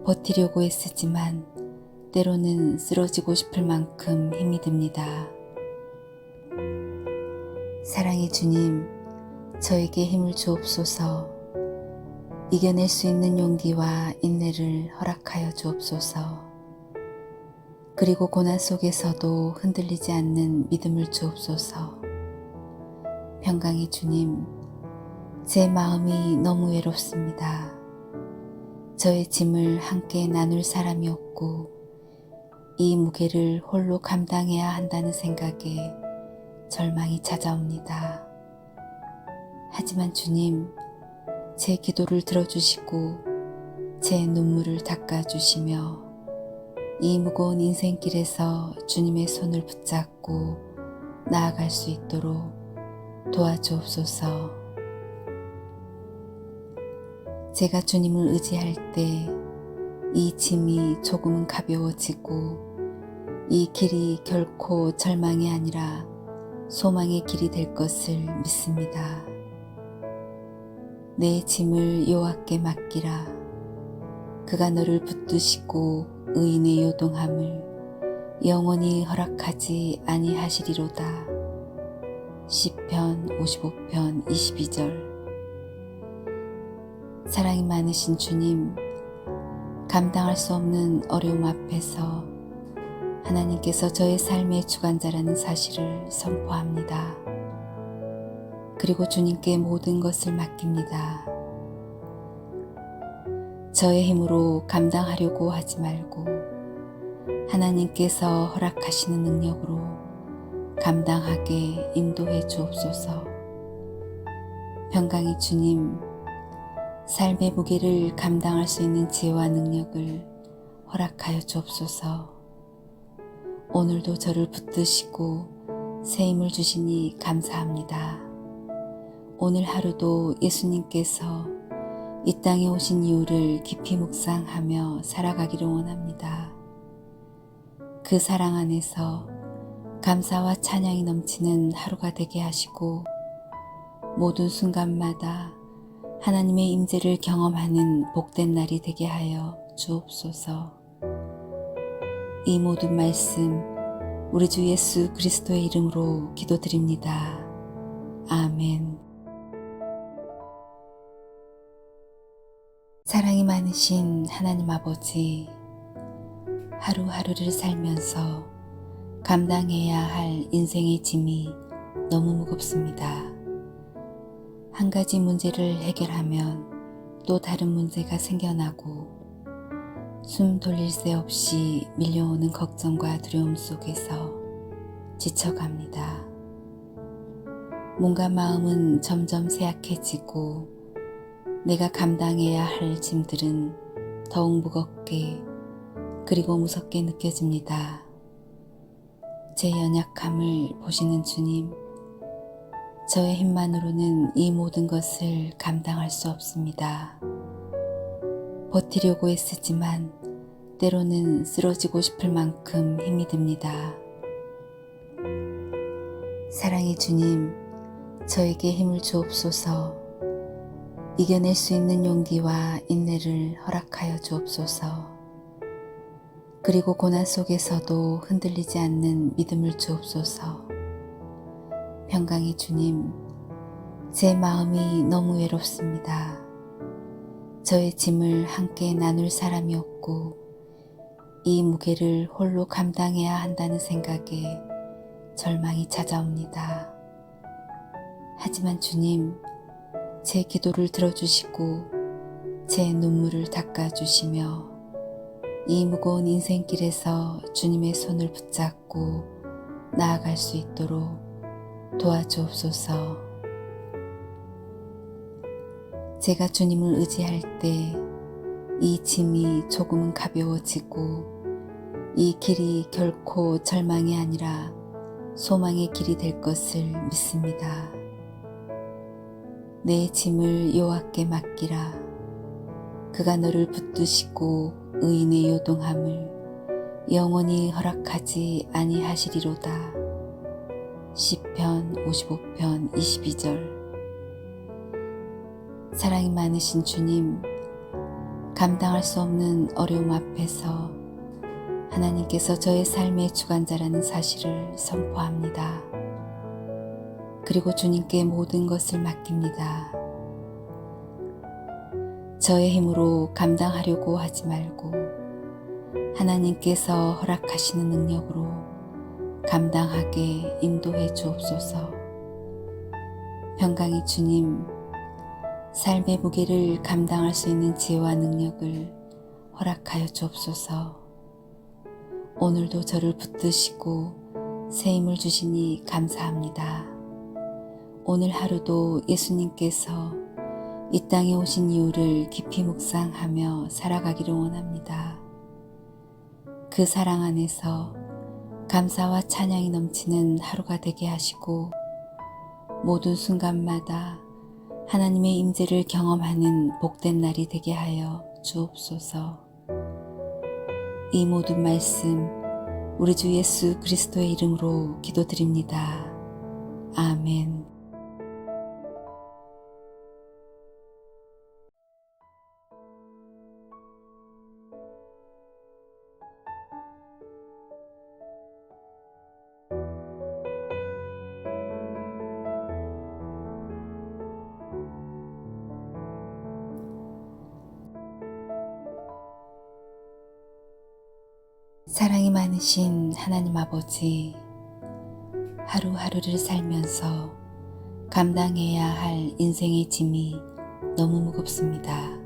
버티려고 애쓰지만 때로는 쓰러지고 싶을 만큼 힘이 듭니다. 사랑의 주님, 저에게 힘을 주옵소서. 이겨낼 수 있는 용기와 인내를 허락하여 주옵소서. 그리고 고난 속에서도 흔들리지 않는 믿음을 주옵소서. 평강의 주님, 제 마음이 너무 외롭습니다. 저의 짐을 함께 나눌 사람이 없고 이 무게를 홀로 감당해야 한다는 생각에 절망이 찾아옵니다. 하지만 주님, 제 기도를 들어주시고 제 눈물을 닦아주시며 이 무거운 인생길에서 주님의 손을 붙잡고 나아갈 수 있도록 도와주옵소서. 제가 주님을 의지할 때 이 짐이 조금은 가벼워지고 이 길이 결코 절망이 아니라 소망의 길이 될 것을 믿습니다. 내 짐을 여호와께 맡기라. 그가 너를 붙드시고 의인의 요동함을 영원히 허락하지 아니하시리로다. 시편 55편 22절. 사랑이 많으신 주님, 감당할 수 없는 어려움 앞에서 하나님께서 저의 삶의 주관자라는 사실을 선포합니다. 그리고 주님께 모든 것을 맡깁니다. 저의 힘으로 감당하려고 하지 말고 하나님께서 허락하시는 능력으로 감당하게 인도해 주옵소서. 평강의 주님, 삶의 무게를 감당할 수 있는 지혜와 능력을 허락하여 주옵소서. 오늘도 저를 붙드시고 새 힘을 주시니 감사합니다. 오늘 하루도 예수님께서 이 땅에 오신 이유를 깊이 묵상하며 살아가기를 원합니다. 그 사랑 안에서 감사와 찬양이 넘치는 하루가 되게 하시고 모든 순간마다 하나님의 임재를 경험하는 복된 날이 되게 하여 주옵소서. 이 모든 말씀 우리 주 예수 그리스도의 이름으로 기도드립니다. 아멘. 사랑이 많으신 하나님 아버지, 하루하루를 살면서 감당해야 할 인생의 짐이 너무 무겁습니다. 한 가지 문제를 해결하면 또 다른 문제가 생겨나고 숨 돌릴 새 없이 밀려오는 걱정과 두려움 속에서 지쳐갑니다. 몸과 마음은 점점 쇠약해지고 내가 감당해야 할 짐들은 더욱 무겁게 그리고 무섭게 느껴집니다. 제 연약함을 보시는 주님, 저의 힘만으로는 이 모든 것을 감당할 수 없습니다. 버티려고 애쓰지만 때로는 쓰러지고 싶을 만큼 힘이 듭니다. 사랑의 주님, 저에게 힘을 주옵소서. 이겨낼 수 있는 용기와 인내를 허락하여 주옵소서. 그리고 고난 속에서도 흔들리지 않는 믿음을 주옵소서. 평강의 주님, 제 마음이 너무 외롭습니다. 저의 짐을 함께 나눌 사람이 없고 이 무게를 홀로 감당해야 한다는 생각에 절망이 찾아옵니다. 하지만 주님, 제 기도를 들어주시고 제 눈물을 닦아주시며 이 무거운 인생길에서 주님의 손을 붙잡고 나아갈 수 있도록 도와주옵소서. 제가 주님을 의지할 때 이 짐이 조금은 가벼워지고 이 길이 결코 절망이 아니라 소망의 길이 될 것을 믿습니다. 내 짐을 여호와께 맡기라. 그가 너를 붙드시고 의인의 요동함을 영원히 허락하지 아니하시리로다. 시편 55편 22절. 사랑이 많으신 주님, 감당할 수 없는 어려움 앞에서 하나님께서 저의 삶의 주관자라는 사실을 선포합니다. 그리고 주님께 모든 것을 맡깁니다. 저의 힘으로 감당하려고 하지 말고 하나님께서 허락하시는 능력으로 감당하게 인도해 주옵소서. 평강의 주님, 삶의 무게를 감당할 수 있는 지혜와 능력을 허락하여 주옵소서. 오늘도 저를 붙드시고 새 힘을 주시니 감사합니다. 오늘 하루도 예수님께서 이 땅에 오신 이유를 깊이 묵상하며 살아가기를 원합니다. 그 사랑 안에서 감사와 찬양이 넘치는 하루가 되게 하시고 모든 순간마다 하나님의 임재를 경험하는 복된 날이 되게 하여 주옵소서. 이 모든 말씀 우리 주 예수 그리스도의 이름으로 기도드립니다. 아멘. 사랑이 많으신 하나님 아버지, 하루하루를 살면서 감당해야 할 인생의 짐이 너무 무겁습니다.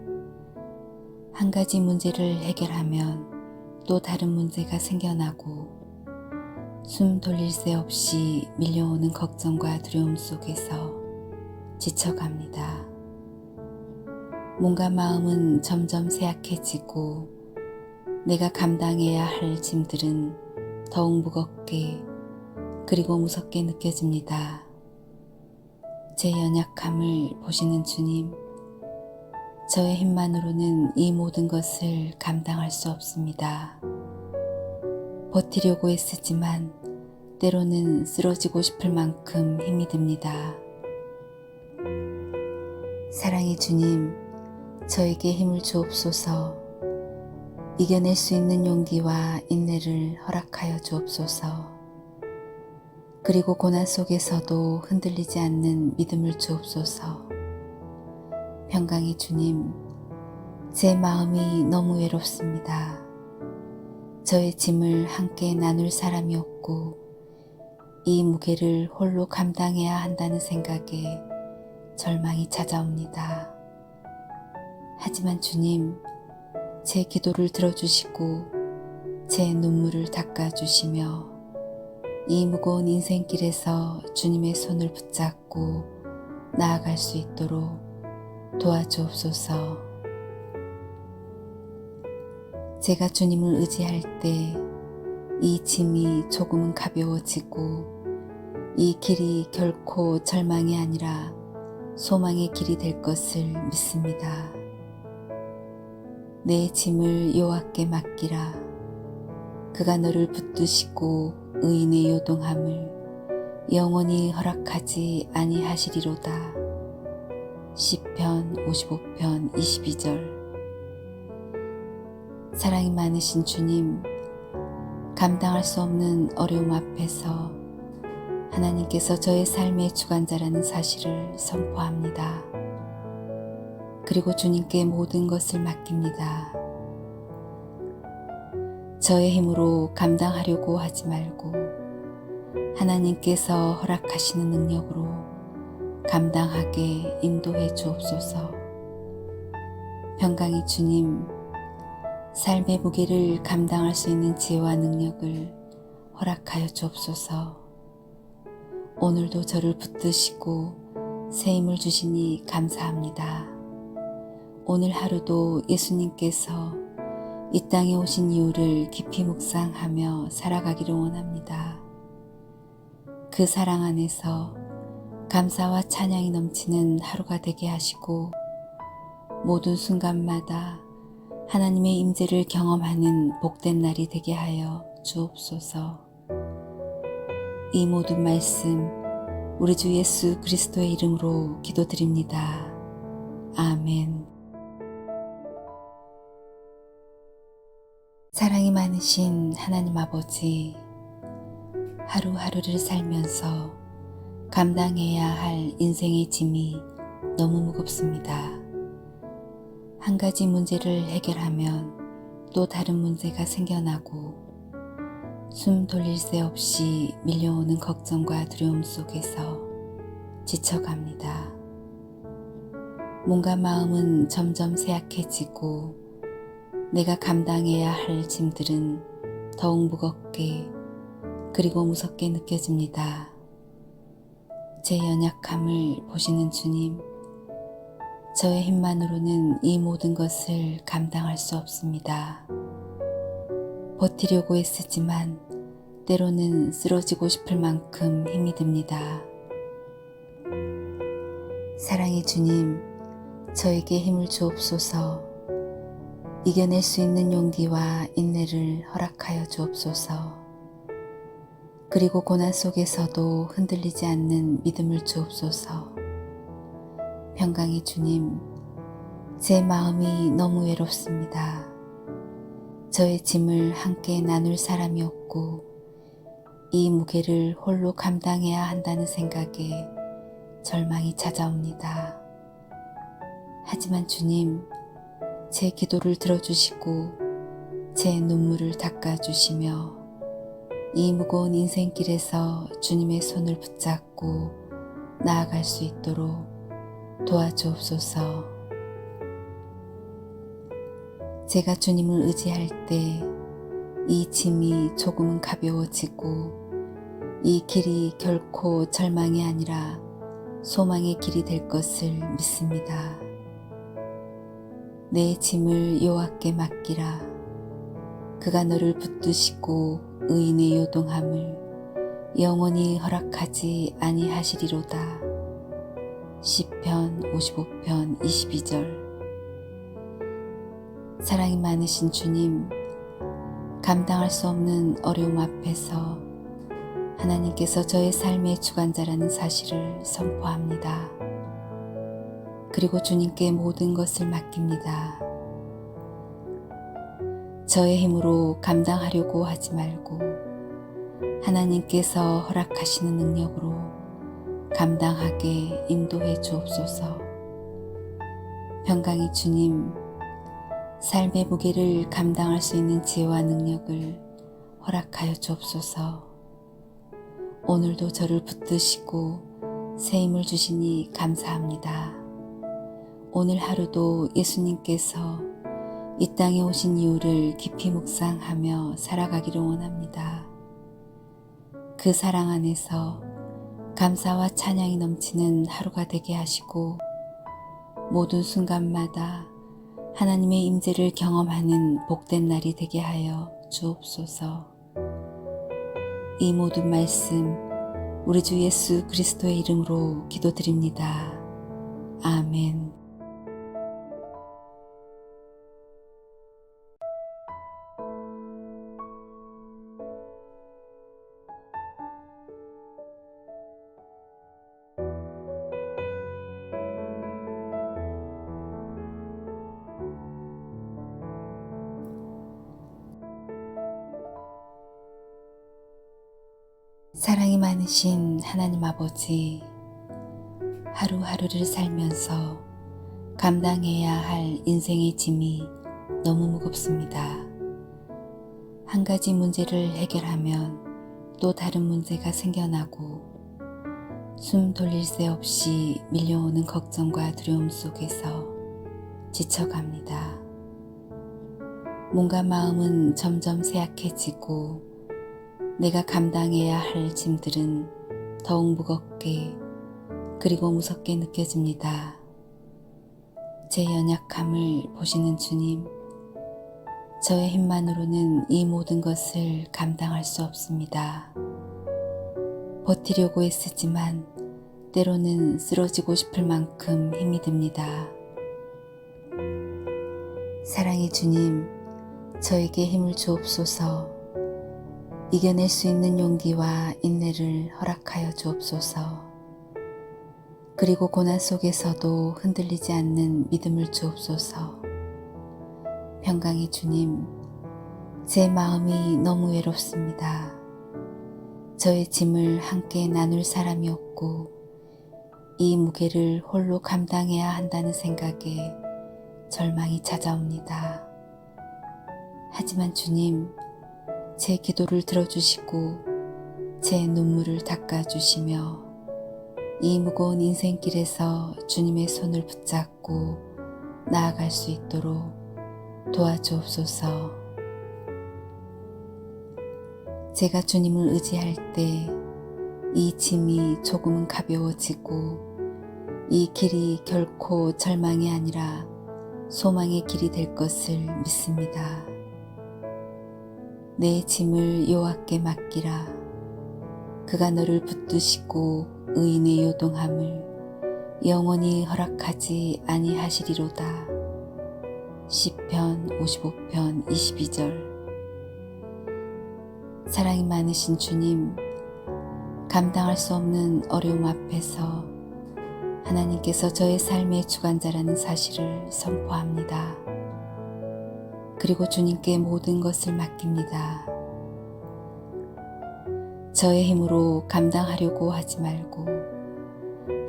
한 가지 문제를 해결하면 또 다른 문제가 생겨나고 숨 돌릴 새 없이 밀려오는 걱정과 두려움 속에서 지쳐갑니다. 몸과 마음은 점점 쇠약해지고 내가 감당해야 할 짐들은 더욱 무겁게 그리고 무섭게 느껴집니다. 제 연약함을 보시는 주님, 저의 힘만으로는 이 모든 것을 감당할 수 없습니다. 버티려고 애쓰지만 때로는 쓰러지고 싶을 만큼 힘이 듭니다. 사랑의 주님, 저에게 힘을 주옵소서. 이겨낼 수 있는 용기와 인내를 허락하여 주옵소서. 그리고 고난 속에서도 흔들리지 않는 믿음을 주옵소서. 평강의 주님, 제 마음이 너무 외롭습니다. 저의 짐을 함께 나눌 사람이 없고 이 무게를 홀로 감당해야 한다는 생각에 절망이 찾아옵니다. 하지만 주님, 제 기도를 들어주시고 제 눈물을 닦아주시며 이 무거운 인생길에서 주님의 손을 붙잡고 나아갈 수 있도록 도와주옵소서. 제가 주님을 의지할 때 이 짐이 조금은 가벼워지고 이 길이 결코 절망이 아니라 소망의 길이 될 것을 믿습니다. 내 짐을 여호와께 맡기라. 그가 너를 붙드시고 의인의 요동함을 영원히 허락하지 아니하시리로다. 시편 55편 22절. 사랑이 많으신 주님, 감당할 수 없는 어려움 앞에서 하나님께서 저의 삶의 주관자라는 사실을 선포합니다. 그리고 주님께 모든 것을 맡깁니다. 저의 힘으로 감당하려고 하지 말고 하나님께서 허락하시는 능력으로 감당하게 인도해 주옵소서. 평강의 주님, 삶의 무게를 감당할 수 있는 지혜와 능력을 허락하여 주옵소서. 오늘도 저를 붙드시고 새 힘을 주시니 감사합니다. 오늘 하루도 예수님께서 이 땅에 오신 이유를 깊이 묵상하며 살아가기를 원합니다. 그 사랑 안에서 감사와 찬양이 넘치는 하루가 되게 하시고 모든 순간마다 하나님의 임재를 경험하는 복된 날이 되게 하여 주옵소서. 이 모든 말씀 우리 주 예수 그리스도의 이름으로 기도드립니다. 아멘. 사랑이 많으신 하나님 아버지, 하루하루를 살면서 감당해야 할 인생의 짐이 너무 무겁습니다. 한 가지 문제를 해결하면 또 다른 문제가 생겨나고 숨 돌릴 새 없이 밀려오는 걱정과 두려움 속에서 지쳐갑니다. 몸과 마음은 점점 쇠약해지고 내가 감당해야 할 짐들은 더욱 무겁게 그리고 무섭게 느껴집니다. 제 연약함을 보시는 주님, 저의 힘만으로는 이 모든 것을 감당할 수 없습니다. 버티려고 애쓰지만 때로는 쓰러지고 싶을 만큼 힘이 듭니다. 사랑의 주님, 저에게 힘을 주옵소서. 이겨낼 수 있는 용기와 인내를 허락하여 주옵소서. 그리고 고난 속에서도 흔들리지 않는 믿음을 주옵소서. 평강의 주님, 제 마음이 너무 외롭습니다. 저의 짐을 함께 나눌 사람이 없고 이 무게를 홀로 감당해야 한다는 생각에 절망이 찾아옵니다. 하지만 주님, 제 기도를 들어주시고 제 눈물을 닦아주시며 이 무거운 인생길에서 주님의 손을 붙잡고 나아갈 수 있도록 도와주옵소서. 제가 주님을 의지할 때 이 짐이 조금은 가벼워지고 이 길이 결코 절망이 아니라 소망의 길이 될 것을 믿습니다. 내 짐을 여호와께 맡기라. 그가 너를 붙드시고 의인의 요동함을 영원히 허락하지 아니하시리로다. 시편 55편 22절. 사랑이 많으신 주님, 감당할 수 없는 어려움 앞에서 하나님께서 저의 삶의 주관자라는 사실을 선포합니다. 그리고 주님께 모든 것을 맡깁니다. 저의 힘으로 감당하려고 하지 말고 하나님께서 허락하시는 능력으로 감당하게 인도해 주옵소서. 평강의 주님, 삶의 무게를 감당할 수 있는 지혜와 능력을 허락하여 주옵소서. 오늘도 저를 붙드시고 새 힘을 주시니 감사합니다. 오늘 하루도 예수님께서 이 땅에 오신 이유를 깊이 묵상하며 살아가기를 원합니다. 그 사랑 안에서 감사와 찬양이 넘치는 하루가 되게 하시고 모든 순간마다 하나님의 임재를 경험하는 복된 날이 되게 하여 주옵소서. 이 모든 말씀 우리 주 예수 그리스도의 이름으로 기도드립니다. 아멘. 사랑이 많으신 하나님 아버지, 하루하루를 살면서 감당해야 할 인생의 짐이 너무 무겁습니다. 한 가지 문제를 해결하면 또 다른 문제가 생겨나고 숨 돌릴 새 없이 밀려오는 걱정과 두려움 속에서 지쳐갑니다. 몸과 마음은 점점 쇠약해지고 내가 감당해야 할 짐들은 더욱 무겁게 그리고 무섭게 느껴집니다. 제 연약함을 보시는 주님, 저의 힘만으로는 이 모든 것을 감당할 수 없습니다. 버티려고 애쓰지만 때로는 쓰러지고 싶을 만큼 힘이 듭니다. 사랑의 주님, 저에게 힘을 주옵소서. 이겨낼 수 있는 용기와 인내를 허락하여 주옵소서. 그리고 고난 속에서도 흔들리지 않는 믿음을 주옵소서. 평강의 주님, 제 마음이 너무 외롭습니다. 저의 짐을 함께 나눌 사람이 없고 이 무게를 홀로 감당해야 한다는 생각에 절망이 찾아옵니다. 하지만 주님, 제 기도를 들어주시고 제 눈물을 닦아주시며 이 무거운 인생길에서 주님의 손을 붙잡고 나아갈 수 있도록 도와주옵소서. 제가 주님을 의지할 때 이 짐이 조금은 가벼워지고 이 길이 결코 절망이 아니라 소망의 길이 될 것을 믿습니다. 내 짐을 여호와께 맡기라. 그가 너를 붙드시고 의인의 요동함을 영원히 허락하지 아니하시리로다. 시편 55편 22절. 사랑이 많으신 주님, 감당할 수 없는 어려움 앞에서 하나님께서 저의 삶의 주관자라는 사실을 선포합니다. 그리고 주님께 모든 것을 맡깁니다. 저의 힘으로 감당하려고 하지 말고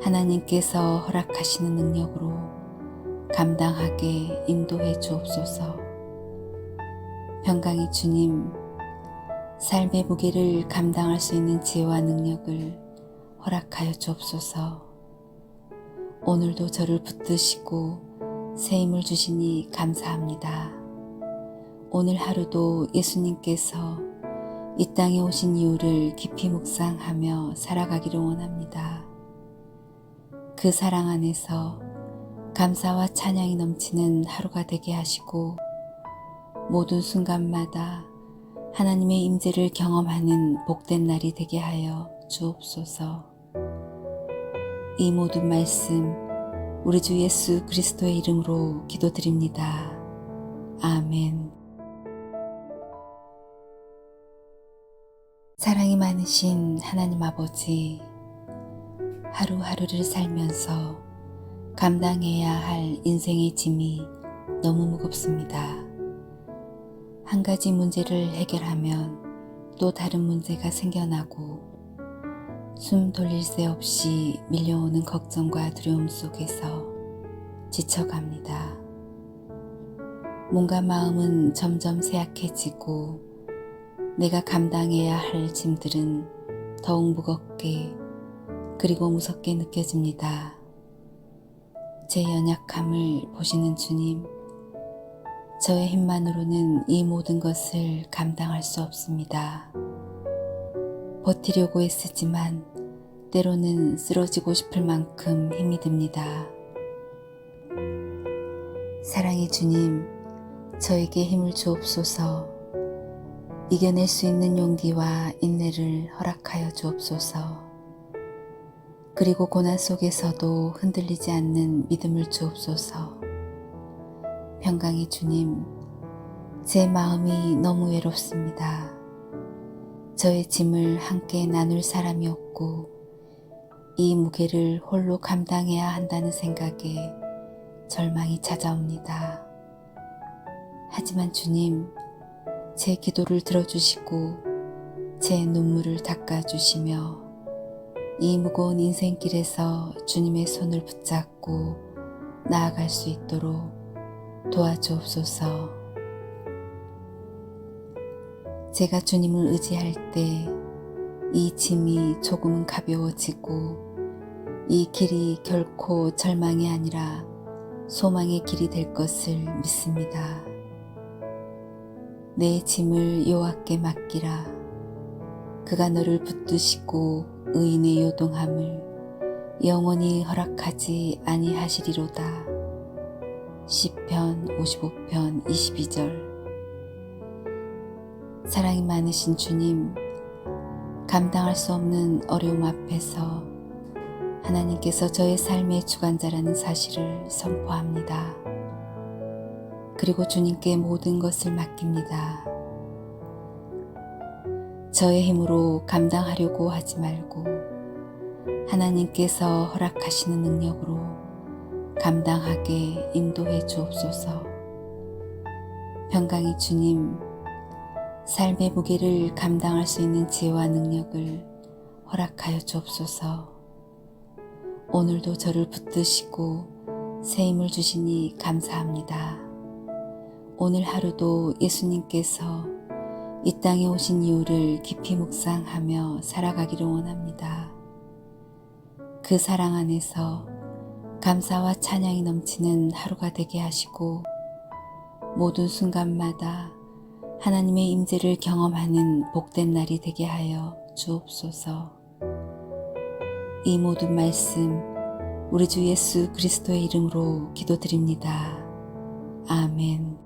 하나님께서 허락하시는 능력으로 감당하게 인도해 주옵소서. 평강의 주님, 삶의 무게를 감당할 수 있는 지혜와 능력을 허락하여 주옵소서. 오늘도 저를 붙드시고 새 힘을 주시니 감사합니다. 오늘 하루도 예수님께서 이 땅에 오신 이유를 깊이 묵상하며 살아가기를 원합니다. 그 사랑 안에서 감사와 찬양이 넘치는 하루가 되게 하시고 모든 순간마다 하나님의 임재를 경험하는 복된 날이 되게 하여 주옵소서. 이 모든 말씀 우리 주 예수 그리스도의 이름으로 기도드립니다. 아멘. 사랑이 많으신 하나님 아버지, 하루하루를 살면서 감당해야 할 인생의 짐이 너무 무겁습니다. 한 가지 문제를 해결하면 또 다른 문제가 생겨나고 숨 돌릴 새 없이 밀려오는 걱정과 두려움 속에서 지쳐갑니다. 몸과 마음은 점점 쇠약해지고 내가 감당해야 할 짐들은 더욱 무겁게 그리고 무섭게 느껴집니다. 제 연약함을 보시는 주님, 저의 힘만으로는 이 모든 것을 감당할 수 없습니다. 버티려고 애쓰지만 때로는 쓰러지고 싶을 만큼 힘이 듭니다. 사랑의 주님, 저에게 힘을 주옵소서. 이겨낼 수 있는 용기와 인내를 허락하여 주옵소서. 그리고 고난 속에서도 흔들리지 않는 믿음을 주옵소서. 평강의 주님, 제 마음이 너무 외롭습니다. 저의 짐을 함께 나눌 사람이 없고 이 무게를 홀로 감당해야 한다는 생각에 절망이 찾아옵니다. 하지만 주님, 제 기도를 들어주시고 제 눈물을 닦아주시며 이 무거운 인생길에서 주님의 손을 붙잡고 나아갈 수 있도록 도와주옵소서. 제가 주님을 의지할 때 이 짐이 조금은 가벼워지고 이 길이 결코 절망이 아니라 소망의 길이 될 것을 믿습니다. 내 짐을 여호와께 맡기라. 그가 너를 붙드시고 의인의 요동함을 영원히 허락하지 아니하시리로다. 시편 55편 22절. 사랑이 많으신 주님, 감당할 수 없는 어려움 앞에서 하나님께서 저의 삶의 주관자라는 사실을 선포합니다. 그리고 주님께 모든 것을 맡깁니다. 저의 힘으로 감당하려고 하지 말고 하나님께서 허락하시는 능력으로 감당하게 인도해 주옵소서. 평강의 주님, 삶의 무게를 감당할 수 있는 지혜와 능력을 허락하여 주옵소서. 오늘도 저를 붙드시고 새 힘을 주시니 감사합니다. 오늘 하루도 예수님께서 이 땅에 오신 이유를 깊이 묵상하며 살아가기를 원합니다. 그 사랑 안에서 감사와 찬양이 넘치는 하루가 되게 하시고 모든 순간마다 하나님의 임재를 경험하는 복된 날이 되게 하여 주옵소서. 이 모든 말씀 우리 주 예수 그리스도의 이름으로 기도드립니다. 아멘.